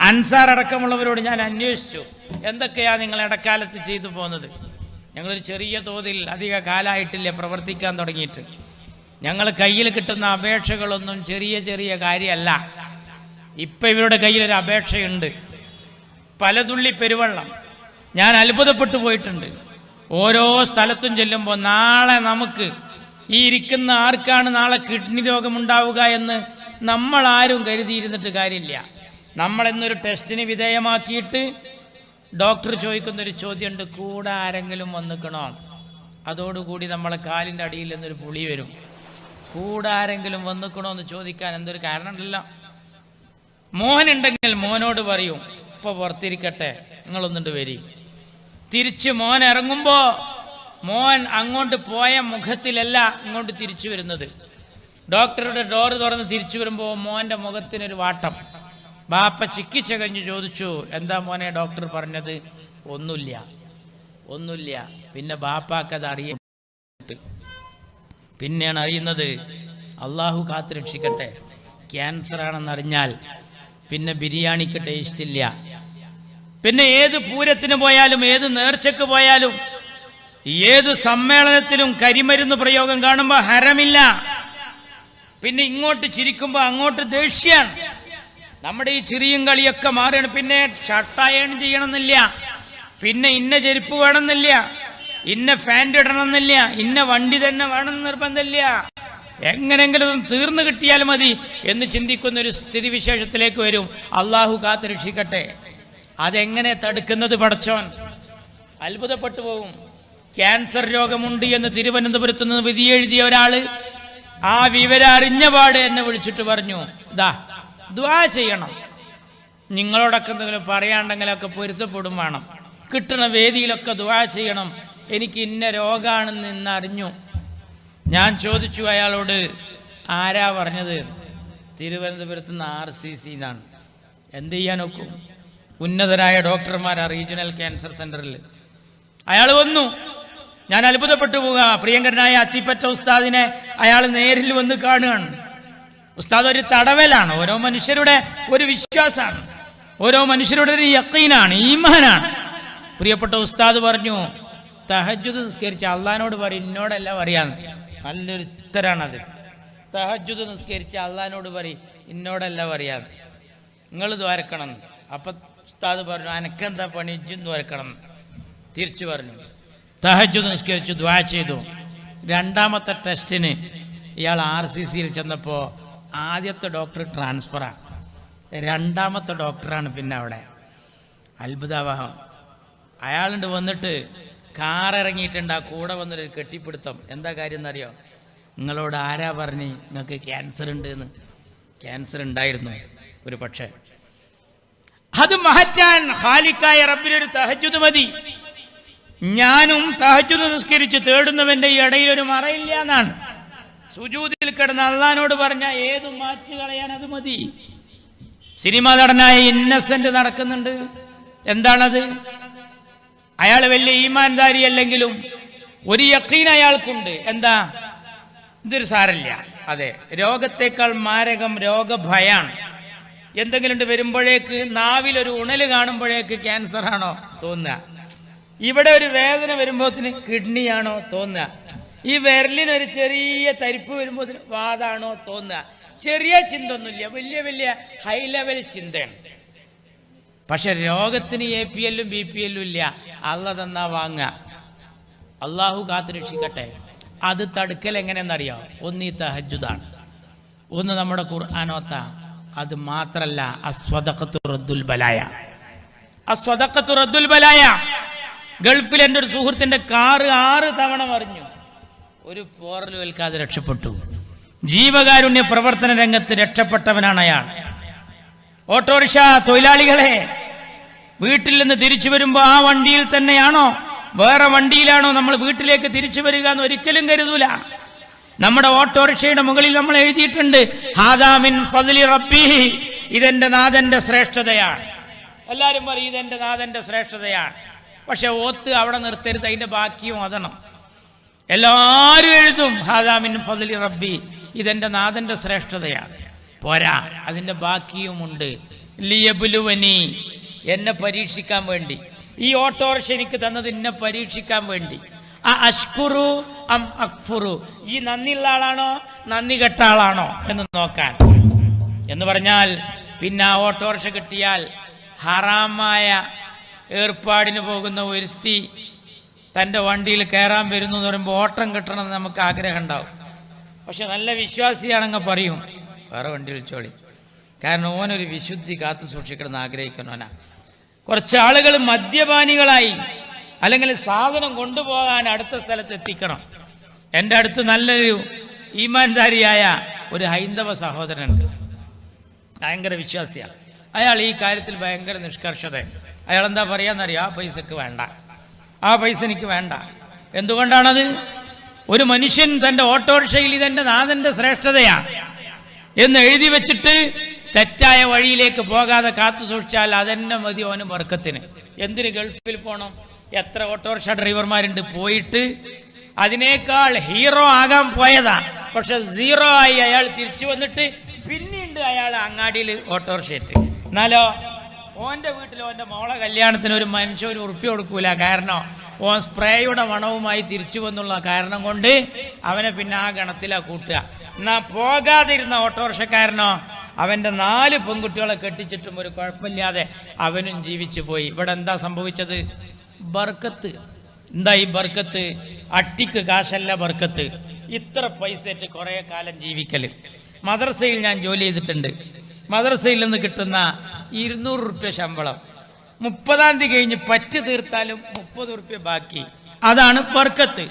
S1: അൻസാർ അടക്കമുള്ളവരോട് ഞാൻ അന്വേഷിച്ചു, എന്തൊക്കെയാ നിങ്ങൾ ഇടക്കാലത്ത് ചെയ്തു പോകുന്നത്. ഞങ്ങളൊരു ചെറിയ തോതിൽ അധിക കാലമായിട്ടില്ല പ്രവർത്തിക്കാൻ തുടങ്ങിയിട്ട്. ഞങ്ങൾ കയ്യിൽ കിട്ടുന്ന അപേക്ഷകളൊന്നും ചെറിയ ചെറിയ കാര്യമല്ല. ഇപ്പം ഇവരുടെ കയ്യിലൊരു അപേക്ഷയുണ്ട്, പലതുള്ളി പെരുവെള്ളം. ഞാൻ അത്ഭുതപ്പെട്ടു പോയിട്ടുണ്ട്. ഓരോ സ്ഥലത്തും ചെല്ലുമ്പോൾ നാളെ നമുക്ക് ഈ ഇരിക്കുന്ന ആർക്കാണ് നാളെ കിഡ്നി രോഗമുണ്ടാവുക എന്ന് നമ്മളാരും കരുതിയിരുന്നിട്ട് കാര്യമില്ല. നമ്മളെന്നൊരു ടെസ്റ്റിന് വിധേയമാക്കിയിട്ട് ഡോക്ടർ ചോദിക്കുന്നൊരു ചോദ്യമുണ്ട്, കൂടെ ആരെങ്കിലും വന്നിക്കണോ? അതോടുകൂടി നമ്മളെ കാലിൻ്റെ അടിയിൽ നിന്നൊരു പുളി വരും. കൂടെ ആരെങ്കിലും വന്നിക്കണോ എന്ന് ചോദിക്കാൻ എന്തൊരു കാരണമുണ്ടല്ലോ. മോനുണ്ടെങ്കിൽ മോനോട് പറയും, ഇപ്പോൾ പുറത്തിരിക്കട്ടെ, നിങ്ങളൊന്നിട്ട് വരി. തിരിച്ച് മോൻ ഇറങ്ങുമ്പോൾ മോൻ അങ്ങോട്ട് പോയ മുഖത്തിലല്ല ഇങ്ങോട്ട് തിരിച്ചു വരുന്നത്. ഡോക്ടറുടെ ഡോറ് തുറന്ന് തിരിച്ചു വരുമ്പോൾ മോൻ്റെ മുഖത്തിനൊരു വാട്ടം. ബാപ്പ ചിക്കിച്ചകഞ്ഞ് ചോദിച്ചു, എന്താ മോനെ ഡോക്ടർ പറഞ്ഞത്? ഒന്നുമില്ല. പിന്നെ ബാപ്പാക്കത് പിന്നെയാണ് അറിയുന്നത്, അള്ളാഹു കാത്തു രക്ഷിക്കട്ടെ, ക്യാൻസർ ആണെന്നറിഞ്ഞാൽ പിന്നെ ബിരിയാണിക്ക് ടേസ്റ്റ് ഇല്ല. പിന്നെ ഏത് പൂരത്തിന് പോയാലും ഏത് നേർച്ചക്ക് പോയാലും ഏത് സമ്മേളനത്തിലും കരിമരുന്ന് പ്രയോഗം കാണുമ്പോൾ ഹരമില്ല. പിന്നെ ഇങ്ങോട്ട് ചിരിക്കുമ്പോൾ അങ്ങോട്ട് ദേഷ്യാണ്. നമ്മുടെ ഈ ചിരിയും കളിയൊക്കെ മാറുകയാണ്. പിന്നെ ഷർട്ട് അയൺ ചെയ്യണമെന്നില്ല, പിന്നെ ഇന്ന ചെരുപ്പ് വേണമെന്നില്ല, ഇന്ന ഫാൻറ് ഇടണമെന്നില്ല, ഇന്ന വണ്ടി തന്നെ വേണമെന്ന് നിർബന്ധമില്ല. എങ്ങനെങ്കിലും തീർന്നു കിട്ടിയാൽ മതി എന്ന് ചിന്തിക്കുന്നൊരു സ്ഥിതിവിശേഷത്തിലേക്ക് വരും. അള്ളാഹു കാത്ത് രക്ഷിക്കട്ടെ. അതെങ്ങനെ തടുക്കുന്നത് പടച്ചോൻ? അത്ഭുതപ്പെട്ടു പോകും. ക്യാൻസർ രോഗമുണ്ട് എന്ന് തിരുവനന്തപുരത്ത് നിന്ന് വിധി എഴുതിയ ഒരാൾ ആ വിവരം അറിഞ്ഞ പാട് എന്നെ വിളിച്ചിട്ട് പറഞ്ഞു, ദുആ ചെയ്യണം, നിങ്ങളോടൊക്കെ എന്തെങ്കിലും പറയാണ്ടെങ്കിലൊക്കെ പൊരുത്തപ്പെടും വേണം, കിട്ടുന്ന വേദിയിലൊക്കെ ദുആ ചെയ്യണം, എനിക്ക് ഇന്ന രോഗമാണെന്ന് ഇന്ന് അറിഞ്ഞു. ഞാൻ ചോദിച്ചു അയാളോട്, ആരാ പറഞ്ഞത്? തിരുവനന്തപുരത്ത് നിന്ന് RCC എന്നാണ്. എന്ത് ചെയ്യാൻ നോക്കും? ഉന്നതരായ ഡോക്ടർമാരാ റീജിയണൽ ക്യാൻസർ സെന്ററിൽ. അയാൾ വന്നു. ഞാൻ അത്ഭുതപ്പെട്ടു പോവുക. പ്രിയങ്കരനായ അത്തിപ്പറ്റ ഉസ്താദിനെ അയാൾ നേരിൽ വന്ന് കാണുകയാണ്. ഉസ്താദ് ഒരു തടവലാണ്. ഓരോ മനുഷ്യരുടെ ഒരു വിശ്വാസമാണ്, ഓരോ മനുഷ്യരുടെ ഒരു യഖീനാണ്, ഈമാനാണ്. പ്രിയപ്പെട്ട ഉസ്താദ് പറഞ്ഞു, തഹജ്ജുദ് നിസ്കരിച്ച അള്ളഹാനോട് പറയും, എന്നോടല്ല പറയാന്ന്. നല്ലൊരു ഉത്തരാണത്. തഹജ്ജുദ് നിസ്കരിച്ച അള്ളഹാനോട് പറയും, എന്നോടല്ല പറയാന്ന്, നിങ്ങൾ ദ്വാരക്കണം. അപ്പം ഉസ്താദ് പറഞ്ഞു, അനക്കെന്താ പണി, ഇജ്ജും ദ്വാരക്കണം. തിരിച്ചു പറഞ്ഞു. തഹജ്ജുദ് നിസ്കരിച്ചു, ദ്വാ ചെയ്തു. രണ്ടാമത്തെ ടെസ്റ്റിന് ഇയാൾ RCCയിൽ ചെന്നപ്പോൾ ആദ്യത്തെ ഡോക്ടർ ട്രാൻസ്ഫറാണ്, രണ്ടാമത്തെ ഡോക്ടറാണ് പിന്നെ അവിടെ. അത്ഭുതാവഹം. അയാളുണ്ട് വന്നിട്ട് കാറിറങ്ങിയിട്ടുണ്ട്. ആ കൂടെ വന്നൊരു കെട്ടിപ്പിടുത്തം. എന്താ കാര്യം എന്നറിയോ? നിങ്ങളോട് ആരാ പറഞ്ഞ് നിങ്ങൾക്ക് ക്യാൻസർ ഉണ്ട് എന്ന്? ക്യാൻസർ ഉണ്ടായിരുന്നു ഒരു പക്ഷേ. അത് മാറ്റാൻ ഖാലിക്കായ റബ്ബിനൊരു തഹജ്ജുദ് മതി. ഞാനും തഹജ്ജുദ് നിസ്കരിച്ച് തേടുന്നവന്റെ ഈ ഇടയിലൊരു മറയില്ല എന്നാണ്. സുജൂദിൽ കിടന്ന് അള്ളഹാനോട് പറഞ്ഞ ഏതും മാച്ച് കളയാൻ അത് മതി. സിനിമാ നടനായ ഇന്നസെന്റ് നടക്കുന്നുണ്ട്. എന്താണത്? അയാൾ വലിയ ഈമാൻദാരി അല്ലെങ്കിലും ഒരു യഖീൻ അയാൾക്കുണ്ട്. എന്താ? ഇതൊരു സാരല്ല. അതെ, രോഗത്തെക്കാൾ മാരകം രോഗഭയാണ്. എന്തെങ്കിലും വരുമ്പോഴേക്ക് നാവിലൊരു ഉണല് കാണുമ്പോഴേക്ക് ക്യാൻസർ ആണോ തോന്നുക, ഇവിടെ ഒരു വേദന വരുമ്പോഴത്തിന് കിഡ്നിയാണോ തോന്നുക, ഈ വിരലിനൊരു ചെറിയ തരിപ്പ് വരുമ്പോൾ വാതാണോ തോന്നുക. ചെറിയ ചിന്ത ഒന്നുമില്ല, വലിയ വലിയ ഹൈ ലെവൽ ചിന്തയാണ്. പക്ഷെ രോഗത്തിന് APL BPL ഇല്ല. അള്ള തന്നാ വാങ്ങുക. അള്ളാഹു കാത്തു രക്ഷിക്കട്ടെ. അത് തടുക്കൽ എങ്ങനെയെന്നറിയോ? ഒന്ന് ഈ തഹജ്ജുദാണ്, ഒന്ന് നമ്മുടെ ഖുർആനോത്ത. അത് മാത്രല്ല, അസ്വദഖത്തു റദ്ദുൽ ബലായ. അസ്വദഖത്തു റദ്ദുൽ ബലായ. ഗൾഫിൽ എൻ്റെ ഒരു സുഹൃത്തിന്റെ കാറ് 6 തവണ മറിഞ്ഞു, ഒരു പോറൽ ഏൽക്കാതെ രക്ഷപ്പെട്ടു. ജീവകാരുണ്യ പ്രവർത്തന രംഗത്ത് രക്ഷപ്പെട്ടവനാണ് അയാൾ. ഓട്ടോറിക്ഷ തൊഴിലാളികളെ, വീട്ടിൽ നിന്ന് തിരിച്ചു വരുമ്പോൾ ആ വണ്ടിയിൽ തന്നെയാണോ വേറെ വണ്ടിയിലാണോ നമ്മൾ വീട്ടിലേക്ക് തിരിച്ചു വരിക എന്ന് ഒരിക്കലും കരുതൂല. നമ്മുടെ ഓട്ടോറിക്ഷയുടെ മുകളിൽ നമ്മൾ എഴുതിയിട്ടുണ്ട്, ഹാദാ മിൻ ഫദ്ലി റബ്ബി, ഇതെന്റെ നാഥന്റെ ശ്രേഷ്ഠതയാണ്. എല്ലാവരും പറയും ഇതെന്റെ നാഥന്റെ ശ്രേഷ്ഠതയാണ്. പക്ഷെ ഓത്ത് അവിടെ നിർത്തരുത്, അതിന്റെ ബാക്കിയും ഓതണം. എല്ലാവരും എഴുതും ഹാദാ മിൻ ഫദ്ലി റബ്ബി, ഇതെന്റെ നാഥന്റെ ശ്രേഷ്ഠതയാണ്. പോരാ, അതിന്റെ ബാക്കിയുമുണ്ട്. ലിയബ്ലുവനി, എന്നെ പരീക്ഷിക്കാൻ വേണ്ടി. ഈ ഓട്ടോറിക്ഷ എനിക്ക് തന്നത് എന്നെ പരീക്ഷിക്കാൻ വേണ്ടി. അഷ്കുറു അം അക്ഫുറു, ഈ നന്ദിയുള്ള ആളാണോ നന്ദി കെട്ട ആളാണോ എന്ന് നോക്കാൻ. എന്ന് പറഞ്ഞാൽ പിന്നെ ആ ഓട്ടോറിക്ഷ കിട്ടിയാൽ ഹറാമായ ഏർപ്പാടിന് പോകുന്ന ഒരുത്തി തൻ്റെ വണ്ടിയിൽ കയറാൻ വരുന്നു എന്ന് പറയുമ്പോൾ ഓട്ടം കിട്ടണമെന്ന് നമുക്ക് ആഗ്രഹം ഉണ്ടാവും. പക്ഷെ നല്ല വിശ്വാസിയാണെങ്കിൽ പറയും വേറെ വണ്ടി വിളിച്ചോളി, കാരണം ഓനൊരു വിശുദ്ധി കാത്തു സൂക്ഷിക്കണമെന്ന് ആഗ്രഹിക്കണോനാ. കുറച്ച് ആളുകൾ മദ്യപാനികളായി അല്ലെങ്കിൽ സാധനം കൊണ്ടുപോകാൻ അടുത്ത സ്ഥലത്ത് എത്തിക്കണം. എൻ്റെ അടുത്ത് നല്ലൊരു ഈമാൻദാരിയായ ഒരു ഹൈന്ദവ സഹോദരനുണ്ട്, ഭയങ്കര വിശ്വാസിയാണ്. അയാൾ ഈ കാര്യത്തിൽ ഭയങ്കര നിഷ്കർഷത. അയാൾ എന്താ പറയാന്നറിയാം, ആ പൈസക്ക് വേണ്ട, ആ പൈസ എനിക്ക് വേണ്ട. എന്തുകൊണ്ടാണത്? ഒരു മനുഷ്യൻ തൻ്റെ ഓട്ടോറിക്ഷയിൽ ഇതെൻ്റെ നാഥൻ്റെ ശ്രേഷ്ഠതയാണ് എന്ന് എഴുതി വെച്ചിട്ട് തെറ്റായ വഴിയിലേക്ക് പോകാതെ കാത്തു സൂക്ഷിച്ചാൽ അതെന്നെ മതി ഓന് ബർക്കത്തിന്. എന്തിന് ഗൾഫിൽ പോകണം? എത്ര ഓട്ടോറിക്ഷ ഡ്രൈവർമാരുണ്ട് പോയിട്ട് അതിനേക്കാൾ ഹീറോ ആകാൻ പോയതാ, പക്ഷെ സീറോ ആയി അയാൾ തിരിച്ചു വന്നിട്ട് പിന്നീട് അയാൾ അങ്ങാടിയിൽ ഓട്ടോറിക്ഷ ഇട്ട്. എന്നാലോ ഓൻ്റെ വീട്ടിൽ ഓൻ്റെ മോളെ കല്യാണത്തിന് ഒരു മനുഷ്യ ഒരു ഉറുപ്പ്യ കൊടുക്കൂല, കാരണം ഓൻ സ്പ്രേയുടെ മണവുമായി തിരിച്ചു വന്നുള്ള കാരണം കൊണ്ട് അവനെ പിന്നെ ആ ഗണത്തിലാണ് കൂട്ടുക. എന്നാ പോകാതിരുന്ന ഓട്ടോറിക്ഷക്കാരനോ അവൻ്റെ 4 പെൺകുട്ടികളെ കെട്ടിച്ചിട്ടും ഒരു കുഴപ്പമില്ലാതെ അവനും ജീവിച്ചു പോയി. ഇവിടെ എന്താ സംഭവിച്ചത്? ബർക്കത്ത്. എന്താ ഈ ബർക്കത്ത്? അട്ടിക്ക് കാശല്ല ബർക്കത്ത്. ഇത്ര പൈസയിട്ട് കുറേ കാലം ജീവിക്കൽ. മദ്രസയിൽ ഞാൻ ജോലി ചെയ്തിട്ടുണ്ട്. മദ്രസയിൽ നിന്ന് കിട്ടുന്ന 200 റുപ്യ ശമ്പളം 30-ാം തീയതി കഴിഞ്ഞ് പറ്റ് തീർത്താലും 30 റുപ്യ ബാക്കി. അതാണ് ബർക്കത്ത്.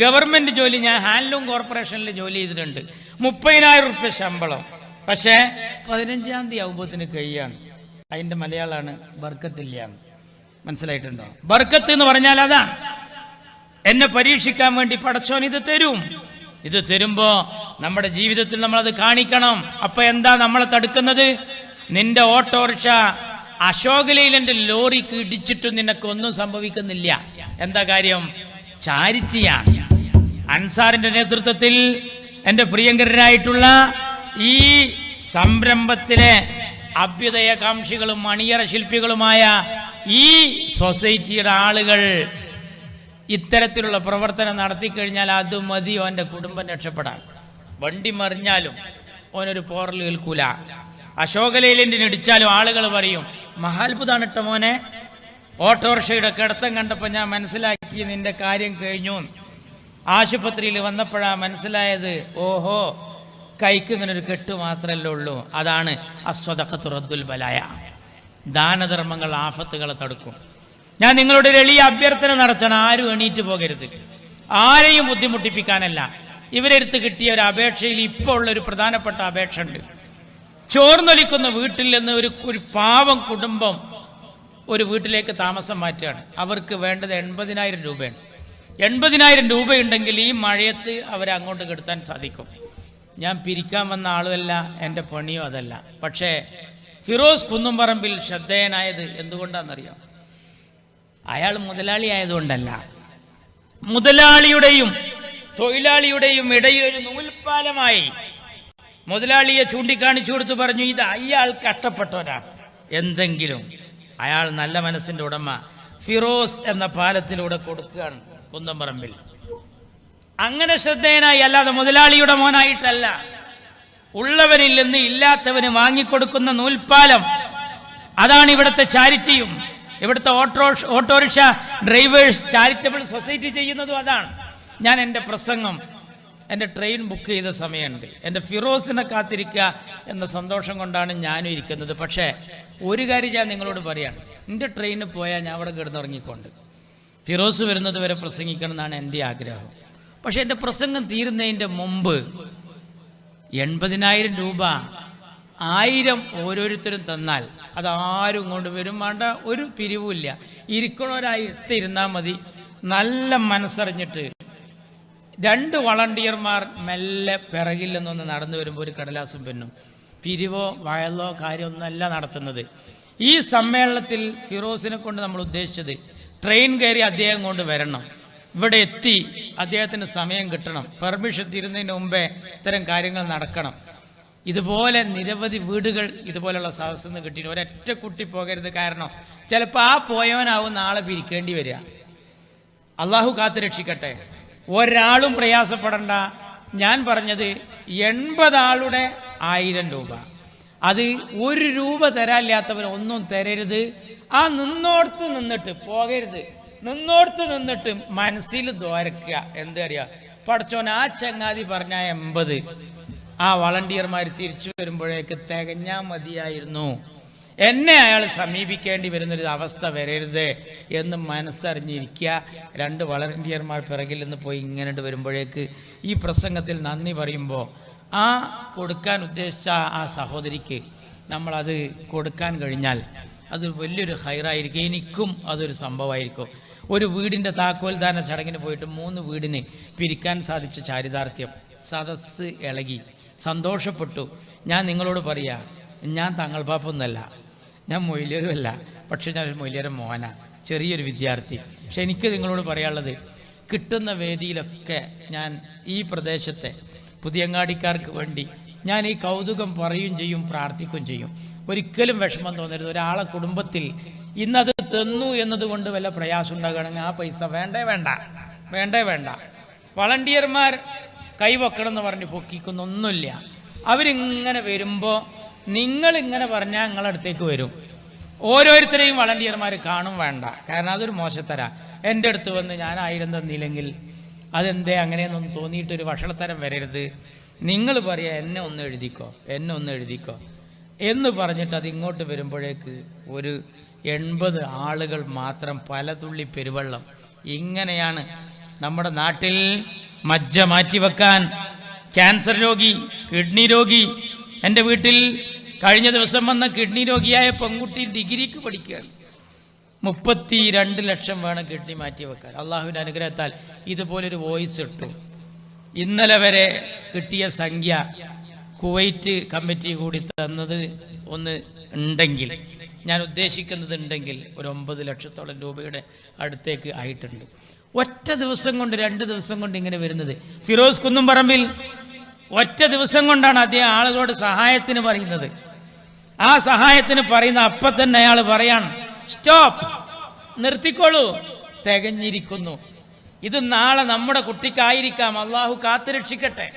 S1: ഗവൺമെൻറ് ജോലി, ഞാൻ ഹാൻഡ്ലൂം കോർപ്പറേഷനിൽ ജോലി ചെയ്തിട്ടുണ്ട്. 30,000 റുപ്യ ശമ്പളം, പക്ഷേ 15-ാം തീയതി ആവുമ്പോഴത്തിന് കഴിയാണ്. അതിൻ്റെ മലയാളമാണ് ബർക്കത്തില്ല. മനസ്സിലായിട്ടുണ്ടോ? ബർക്കത്ത് എന്ന് പറഞ്ഞാൽ അതാണ്. എന്നെ പരീക്ഷിക്കാൻ വേണ്ടി പടച്ചോൻ ഇത് തരും. ഇത് തരുമ്പോ നമ്മുടെ ജീവിതത്തിൽ നമ്മളത് കാണിക്കണം. അപ്പൊ എന്താ നമ്മളെ തടുക്കുന്നത്? നിന്റെ ഓട്ടോറിക്ഷ അശോക് ലൈലന്റെ ലോറിക്ക് ഇടിച്ചിട്ടും നിനക്കൊന്നും സംഭവിക്കുന്നില്ല. എന്താ കാര്യം? ചാരിറ്റിയാണ്. അൻസാറിന്റെ നേതൃത്വത്തിൽ എൻ്റെ പ്രിയങ്കരായിട്ടുള്ള ഈ സംരംഭത്തിലെ അഭ്യുദയകാംക്ഷികളും അണിയറ ശില്പികളുമായ ഈ സൊസൈറ്റിയുടെ ആളുകൾ ഇത്തരത്തിലുള്ള പ്രവർത്തനം നടത്തിക്കഴിഞ്ഞാൽ അത് മതി ഓൻ്റെ കുടുംബം രക്ഷപ്പെടാൻ. വണ്ടി മറിഞ്ഞാലും ഓനൊരു പോറൽ കേൾക്കൂല. അശോക് ലൈലൻഡിന് ഇടിച്ചാലും ആളുകൾ പറയും മഹാത്ഭുതാണ് ഇട്ട മോനെ. ഓട്ടോറിക്ഷയുടെ കിടത്തം കണ്ടപ്പോൾ ഞാൻ മനസ്സിലാക്കി നിന്റെ കാര്യം കഴിഞ്ഞു. ആശുപത്രിയിൽ വന്നപ്പോഴാണ് മനസ്സിലായത്, ഓഹോ കൈക്ക് ഇങ്ങനെ ഒരു കെട്ട് മാത്രമല്ലേ ഉള്ളൂ. അതാണ് അസ്വദഖത്തു റദ്ദുൽ ബലായ. ദാനധർമ്മങ്ങൾ ആഫത്തുകളെ തടുക്കും. ഞാൻ നിങ്ങളോട് ഒരു എളിയ അഭ്യർത്ഥന നടത്തണം. ആരും എണീറ്റ് പോകരുത്, ആരെയും ബുദ്ധിമുട്ടിപ്പിക്കാനല്ല. ഇവരെടുത്ത് കിട്ടിയ ഒരു അപേക്ഷയിൽ ഇപ്പോൾ ഉള്ളൊരു പ്രധാനപ്പെട്ട അപേക്ഷ ഉണ്ട്. ചോർന്നൊലിക്കുന്ന വീട്ടിൽ നിന്ന് ഒരു പാവം കുടുംബം ഒരു വീട്ടിലേക്ക് താമസം മാറ്റുകയാണ്. അവർക്ക് വേണ്ടത് 80,000 രൂപയാണ്. 80,000 രൂപയുണ്ടെങ്കിൽ ഈ മഴയത്ത് അവരെ അങ്ങോട്ട് കെടുത്താൻ സാധിക്കും. ഞാൻ പിരിക്കാൻ വന്ന ആളുമല്ല, എൻ്റെ പണിയോ അതല്ല. പക്ഷേ ഫിറോസ് കുന്നുംപറമ്പിൽ ശ്രദ്ധേയനായത് എന്തുകൊണ്ടാണെന്നറിയാം? അയാൾ മുതലാളി ആയതുകൊണ്ടല്ല. മുതലാളിയുടെയും തൊഴിലാളിയുടെയും ഇടയിൽ ഒരു നൂൽപ്പാലമായി മുതലാളിയെ ചൂണ്ടിക്കാണിച്ചു കൊടുത്ത് പറഞ്ഞു, ഇത് അയാൾ കഷ്ടപ്പെട്ടവരാ. എന്തെങ്കിലും അയാൾ നല്ല മനസ്സിൻ്റെ ഉടമ ഫിറോസ് എന്ന പാലത്തിലൂടെ കൊടുക്കുകയാണ് കുന്നംപറമ്പിൽ. അങ്ങനെ ശ്രദ്ധേയനായി, അല്ലാതെ മുതലാളിയുടെ മോനായിട്ടല്ല. ഉള്ളവനിൽ നിന്ന് ഇല്ലാത്തവന് വാങ്ങിക്കൊടുക്കുന്ന നൂൽപ്പാലം. അതാണ് ഇവിടുത്തെ ചാരിറ്റിയും ഇവിടുത്തെ ഓട്ടോറിക്ഷ ഡ്രൈവേഴ്സ് ചാരിറ്റബിൾ സൊസൈറ്റി ചെയ്യുന്നതും അതാണ്. ഞാൻ എൻ്റെ പ്രസംഗം, എൻ്റെ ട്രെയിൻ ബുക്ക് ചെയ്ത സമയമുണ്ട്. എൻ്റെ ഫിറോസിനെ കാത്തിരിക്കുക എന്ന സന്തോഷം കൊണ്ടാണ് ഞാനും ഇരിക്കുന്നത്. പക്ഷേ ഒരു കാര്യം ഞാൻ നിങ്ങളോട് പറയാണ്, എൻ്റെ ട്രെയിനിന് പോയാൽ ഞാൻ അവിടെ കിടന്നുറങ്ങിക്കൊണ്ട് ഫിറോസ് വരുന്നത് വരെ പ്രസംഗിക്കണം എന്നാണ് എൻ്റെ ആഗ്രഹം. പക്ഷെ എൻ്റെ പ്രസംഗം തീരുന്നതിൻ്റെ മുമ്പ് 80,000 രൂപ 1000 ഓരോരുത്തരും തന്നാൽ അതാരും കൊണ്ട് വരും വേണ്ട, ഒരു പിരിവുമില്ല. ഇരിക്കണവരായിരുന്നാൽ മതി. നല്ല മനസ്സറിഞ്ഞിട്ട് 2 വളണ്ടിയർമാർ മെല്ലെ പിറകിൽ നിന്നൊന്ന് നടന്നു വരുമ്പോൾ ഒരു കടലാസും പെന്നും. പിരിവോ വയലോ കാര്യമൊന്നുമല്ല നടത്തുന്നത്. ഈ സമ്മേളനത്തിൽ ഫിറോസിനെ കൊണ്ട് നമ്മൾ ഉദ്ദേശിച്ചത് ട്രെയിൻ കയറി അദ്ദേഹം കൊണ്ട് വരണം, ഇവിടെ എത്തി അദ്ദേഹത്തിന് സമയം കിട്ടണം, പെർമിഷൻ തീരുന്നതിന് മുമ്പേ ഇത്തരം കാര്യങ്ങൾ നടക്കണം. ഇതുപോലെ നിരവധി വീടുകൾ ഇതുപോലുള്ള സദസ്സിൽ നിന്ന് കിട്ടി. ഒരൊറ്റ കുട്ടി പോകരുത്. കാരണം ചിലപ്പോൾ ആ പോയവനാവും നാളെ പിരിക്കേണ്ടി വരിക. അള്ളാഹു കാത്തു രക്ഷിക്കട്ടെ. ഒരാളും പ്രയാസപ്പെടണ്ട. ഞാൻ പറഞ്ഞത് 80 ആളുടെ 1000 രൂപ. അത് 1 രൂപ തരാനില്ലാത്തവൻ ഒന്നും തരരുത്. ആ നിന്നോടത്ത് നിന്നിട്ട് പോകരുത്. നിന്നോടത്ത് നിന്നിട്ട് മനസ്സിൽ ദ്വാരക്കുക. എന്തറിയാ, പടച്ചോൻ ആ ചങ്ങാതി പറഞ്ഞ 80 ആ വളണ്ടിയർമാർ തിരിച്ചു വരുമ്പോഴേക്ക് തികഞ്ഞാൽ മതിയായിരുന്നു. എന്നെ അയാൾ സമീപിക്കേണ്ടി വരുന്നൊരു അവസ്ഥ വരരുത് എന്ന് മനസ്സറിഞ്ഞിരിക്കുക. 2 വളണ്ടിയർമാർ പിറകിൽ നിന്ന് പോയി ഇങ്ങനെ വരുമ്പോഴേക്ക് ഈ പ്രസംഗത്തിൽ നന്ദി പറയുമ്പോൾ ആ കൊടുക്കാൻ ഉദ്ദേശിച്ച ആ സഹോദരിക്ക് നമ്മളത് കൊടുക്കാൻ കഴിഞ്ഞാൽ അത് വലിയൊരു ഹൈറായിരിക്കും. എനിക്കും അതൊരു സംഭവമായിരിക്കും. ഒരു വീടിൻ്റെ താക്കോൽദാന ചടങ്ങിന് പോയിട്ട് 3 വീടിന് പിരിക്കാൻ സാധിച്ച ചാരിതാർത്ഥ്യം. സദസ്സ് ഇളകി, സന്തോഷപ്പെട്ടു. ഞാൻ നിങ്ങളോട് പറയാ, ഞാൻ തങ്ങൾ പാപ്പൊന്നല്ല, ഞാൻ മൊയ്ലിയരുമല്ല, പക്ഷെ ഞാനൊരു മൊയ്ലിയര മോനാണ്, ചെറിയൊരു വിദ്യാർത്ഥി. പക്ഷെ എനിക്ക് നിങ്ങളോട് പറയാനുള്ളത്, കിട്ടുന്ന വേദിയിലൊക്കെ ഞാൻ ഈ പ്രദേശത്തെ പുതിയങ്ങാടിക്കാർക്ക് വേണ്ടി ഞാൻ ഈ കൗതുകം പറയുകയും ചെയ്യും, പ്രാർത്ഥിക്കുകയും ചെയ്യും. ഒരിക്കലും വിഷമം തോന്നരുത്. ഒരാളെ കുടുംബത്തിൽ ഇന്നത് തന്നു എന്നതുകൊണ്ട് വല്ല പ്രയാസം ഉണ്ടാകണമെങ്കിൽ ആ പൈസ വേണ്ട. വളണ്ടിയർമാർ കൈവക്കണം എന്ന് പറഞ്ഞ് പൊക്കിക്കുന്നൊന്നുമില്ല. അവരിങ്ങനെ വരുമ്പോൾ നിങ്ങളിങ്ങനെ പറഞ്ഞാൽ നിങ്ങളടുത്തേക്ക് വരും. ഓരോരുത്തരെയും വളണ്ടിയർമാർ കാണും വേണ്ട. കാരണം അതൊരു മോശത്തരാ. എൻ്റെ അടുത്ത് വന്ന് ഞാൻ 1000 തന്നില്ലെങ്കിൽ അതെന്തേ അങ്ങനെയൊന്നും തോന്നിയിട്ടൊരു വഷളത്തരം വരരുത്. നിങ്ങൾ പറയുക എന്നെ ഒന്ന് എഴുതിക്കോ എന്ന് പറഞ്ഞിട്ട് അതിങ്ങോട്ട് വരുമ്പോഴേക്ക് ഒരു 80 ആളുകൾ മാത്രം, പലതുള്ളി പെരുവെള്ളം. ഇങ്ങനെയാണ് നമ്മുടെ നാട്ടിൽ മജ്ജ മാറ്റിവെക്കാൻ ക്യാൻസർ രോഗി, കിഡ്നി രോഗി. എൻ്റെ വീട്ടിൽ കഴിഞ്ഞ ദിവസം വന്ന കിഡ്നി രോഗിയായ പെൺകുട്ടി ഡിഗ്രിക്ക് പഠിക്കുകയാണ്. 32 ലക്ഷം വേണം കിഡ്നി മാറ്റിവെക്കാൻ. അള്ളാഹുവിൻ്റെ അനുഗ്രഹത്താൽ ഇതുപോലൊരു വോയിസ് ഇട്ടു. ഇന്നലെ വരെ കിട്ടിയ സംഖ്യ കുവൈറ്റ് കമ്മിറ്റി കൂടി തന്നത് ഒന്ന് ഉണ്ടെങ്കിൽ, ഞാൻ ഉദ്ദേശിക്കുന്നത് ഉണ്ടെങ്കിൽ ഒരു 9 ലക്ഷത്തോളം രൂപയുടെ അടുത്തേക്ക് ആയിട്ടുണ്ട്. ഒറ്റ ദിവസം കൊണ്ട് 2 ദിവസം കൊണ്ട് ഇങ്ങനെ വരുന്നത്. ഫിറോസ് കുന്നുംപറമ്പിൽ ഒറ്റ ദിവസം കൊണ്ടാണ് അദ്ദേഹം ആളുകളോട് സഹായത്തിന് പറയുന്നത്. ആ സഹായത്തിന് പറയുന്ന അപ്പം തന്നെ അയാൾ പറയാണ്, സ്റ്റോപ്പ്, നിർത്തിക്കോളൂ, തികഞ്ഞിരിക്കുന്നു. ഇത് നാളെ നമ്മുടെ കുട്ടിക്കായിരിക്കാം. അള്ളാഹു കാത്തുരക്ഷിക്കട്ടെ.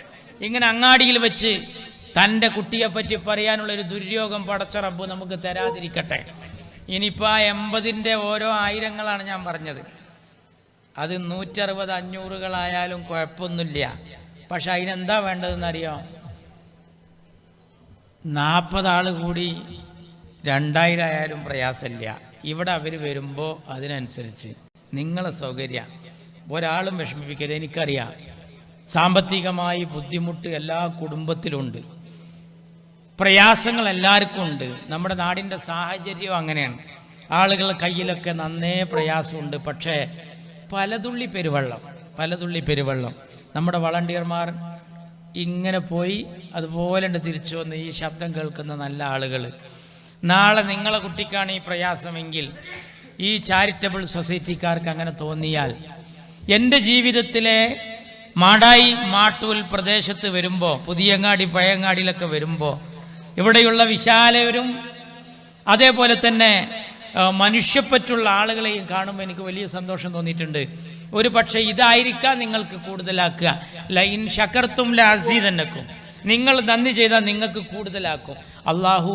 S1: ഇങ്ങനെ അങ്ങാടിയിൽ വെച്ച് തൻ്റെ കുട്ടിയെപ്പറ്റി പറയാനുള്ളൊരു ദുര്യോഗം പടച്ച റബ്ബ് നമുക്ക് തരാതിരിക്കട്ടെ. ഇനിയിപ്പോൾ ആ 80ൻ്റെ ഓരോ ആയിരങ്ങളാണ് ഞാൻ പറഞ്ഞത്. അത് 160, 500 കുഴപ്പമൊന്നുമില്ല. പക്ഷെ അതിനെന്താ വേണ്ടതെന്നറിയോ? 40 ആൾ കൂടി 2000 ആയാലും പ്രയാസമില്ല. ഇവിടെ അവർ വരുമ്പോൾ അതിനനുസരിച്ച് നിങ്ങളെ സൗകര്യം ഒരാളും വിഷമിപ്പിക്കരുത്. എനിക്കറിയാം സാമ്പത്തികമായി ബുദ്ധിമുട്ട് എല്ലാ കുടുംബത്തിലുണ്ട്, പ്രയാസങ്ങൾ എല്ലാവർക്കും ഉണ്ട്. നമ്മുടെ നാടിൻ്റെ സാഹചര്യം അങ്ങനെയാണ്. ആളുകളുടെ കയ്യിലൊക്കെ നന്നേ പ്രയാസമുണ്ട്. പക്ഷേ പലതുള്ളി പെരുവെള്ളം നമ്മുടെ വളണ്ടിയർമാർ ഇങ്ങനെ പോയി അതുപോലെ തിരിച്ചു വന്ന് ഈ ശബ്ദം കേൾക്കുന്ന നല്ല ആളുകൾ, നാളെ നിങ്ങളെ കുട്ടിക്കാണ് ഈ പ്രയാസമെങ്കിൽ, ഈ ചാരിറ്റബിൾ സൊസൈറ്റിക്കാർക്ക് അങ്ങനെ തോന്നിയാൽ, എൻ്റെ ജീവിതത്തിലെ മാടായി മാട്ടൂൽ പ്രദേശത്ത് വരുമ്പോൾ, പുതിയങ്ങാടി പഴയങ്ങാടിയിലൊക്കെ വരുമ്പോൾ ഇവിടെയുള്ള വിശാലവരും അതേപോലെ തന്നെ മനുഷ്യപ്പറ്റുള്ള ആളുകളെയും കാണുമ്പോൾ എനിക്ക് വലിയ സന്തോഷം തോന്നിയിട്ടുണ്ട്. ഒരു പക്ഷേ ഇതായിരിക്കാം നിങ്ങൾക്ക് കൂടുതലാക്കുക. ലൈൻ ശകർത്തും ലഅസീദന്നക്കും, നിങ്ങൾ നന്ദി ചെയ്താൽ നിങ്ങൾക്ക് കൂടുതലാക്കും. അള്ളാഹു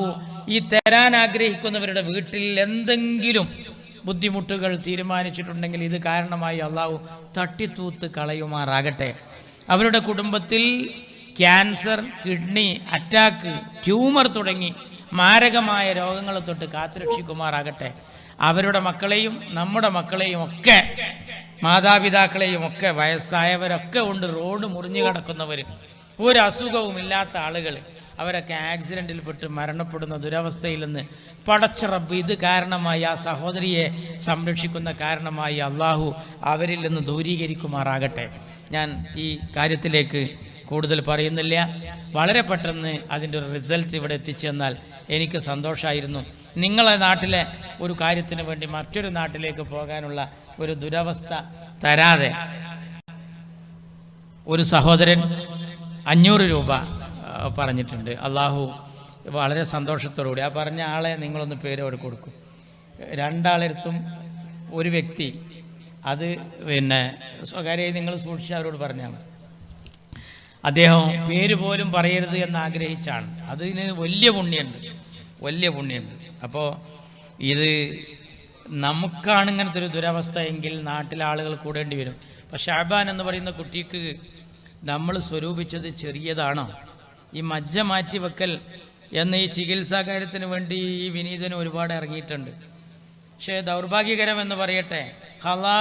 S1: ഈ തരാൻ ആഗ്രഹിക്കുന്നവരുടെ വീട്ടിൽ എന്തെങ്കിലും ബുദ്ധിമുട്ടുകൾ തീരുമാനിച്ചിട്ടുണ്ടെങ്കിൽ ഇത് കാരണമായി അള്ളാഹു തട്ടിത്തൂത്ത് കളയുമാറാകട്ടെ. അവരുടെ കുടുംബത്തിൽ ക്യാൻസർ, കിഡ്നി, അറ്റാക്ക്, ട്യൂമർ തുടങ്ങി മാരകമായ രോഗങ്ങളെ തൊട്ട് കാത്തുരക്ഷിക്കുമാറാകട്ടെ. അവരുടെ മക്കളെയും നമ്മുടെ മക്കളെയും ഒക്കെ, മാതാപിതാക്കളെയും ഒക്കെ, വയസ്സായവരൊക്കെ ഉണ്ട്, റോഡ് മുറിഞ്ഞു കിടക്കുന്നവർ, ഒരു അസുഖവും ഇല്ലാത്ത ആളുകൾ, അവരൊക്കെ ആക്സിഡൻറ്റിൽപ്പെട്ട് മരണപ്പെടുന്ന ദുരവസ്ഥയിൽ നിന്ന് പടച്ച റബ്ബ് ഇത് കാരണമായി, ആ സഹോദരിയെ സംരക്ഷിക്കുന്ന കാരണമായി അള്ളാഹു അവരിൽ നിന്ന് ദൂരീകരിക്കുമാറാകട്ടെ. ഞാൻ ഈ കാര്യത്തിലേക്ക് കൂടുതൽ പറയുന്നില്ല. വളരെ പെട്ടെന്ന് അതിൻ്റെ ഒരു റിസൾട്ട് ഇവിടെ എത്തിച്ചു തന്നാൽ എനിക്ക് സന്തോഷമായിരുന്നു. നിങ്ങളെ നാട്ടിലെ ഒരു കാര്യത്തിന് വേണ്ടി മറ്റൊരു നാട്ടിലേക്ക് പോകാനുള്ള ഒരു ദുരവസ്ഥ തരാതെ ഒരു സഹോദരൻ 500 രൂപ പറഞ്ഞിട്ടുണ്ട്. അള്ളാഹു വളരെ സന്തോഷത്തോടുകൂടി ആ പറഞ്ഞ ആളെ നിങ്ങളൊന്ന് പേര് അവർ കൊടുക്കും. രണ്ടാളെടുത്തും ഒരു വ്യക്തി അത് പിന്നെ സ്വകാര്യമായി നിങ്ങൾ സൂക്ഷിച്ച് അവരോട് പറഞ്ഞാൽ അദ്ദേഹം പേര് പോലും പറയരുത് എന്ന് ആഗ്രഹിച്ചാണ്. അതിന് വലിയ പുണ്യമുണ്ട്. അപ്പോൾ ഇത് നമുക്കാണ് ഇങ്ങനത്തെ ഒരു ദുരവസ്ഥ എങ്കിൽ നാട്ടിലെ ആളുകൾ കൂടേണ്ടി വരും. അപ്പോൾ ഷാബാൻ എന്ന് പറയുന്ന കുട്ടിക്ക് നമ്മൾ സ്വരൂപിച്ചത് ചെറിയതാണോ? ഈ മജ്ജ മാറ്റി വെക്കൽ എന്ന ഈ ചികിത്സാ കാര്യത്തിന് വേണ്ടി ഈ വിനീതന് ഒരുപാട് ഇറങ്ങിയിട്ടുണ്ട്. പക്ഷേ ദൗർഭാഗ്യകരം എന്ന് പറയട്ടെ, ഖലാ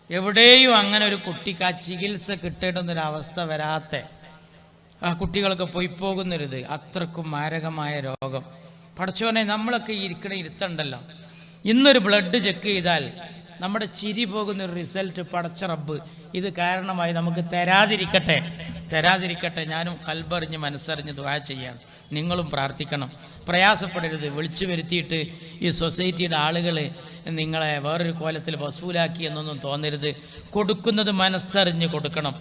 S1: എവിടെയും അങ്ങനെ ഒരു കുട്ടിക്ക് ആ ചികിത്സ കിട്ടേണ്ടുന്നൊരവസ്ഥ വരാത്ത ആ കുട്ടികളൊക്കെ പോയി പോകുന്നൊരിത്, അത്രക്കും മാരകമായ രോഗം. പടച്ചോനെ, നമ്മളൊക്കെ ഇരുത്തണ്ടല്ലോ, ഇന്നൊരു ബ്ലഡ് ചെക്ക് ചെയ്താൽ നമ്മുടെ ചിരി പോകുന്നൊരു റിസൾട്ട് പടച്ച റബ്ബ് ഇത് കാരണമായി നമുക്ക് തരാതിരിക്കട്ടെ. ഞാനും ഖൽബറിഞ്ഞ് മനസ്സറിഞ്ഞ് ദുആ ചെയ്യാണ്. നിങ്ങളും പ്രാർത്ഥിക്കണം. പ്രയാസപ്പെടരുത്. വിളിച്ചു വരുത്തിയിട്ട് ഈ സൊസൈറ്റിയുടെ ആളുകൾ നിങ്ങളെ വേറൊരു കോലത്തിൽ വസൂലാക്കി എന്നൊന്നും തോന്നരുത്. കൊടുക്കുന്നത് മനസ്സറിഞ്ഞ് കൊടുക്കണം.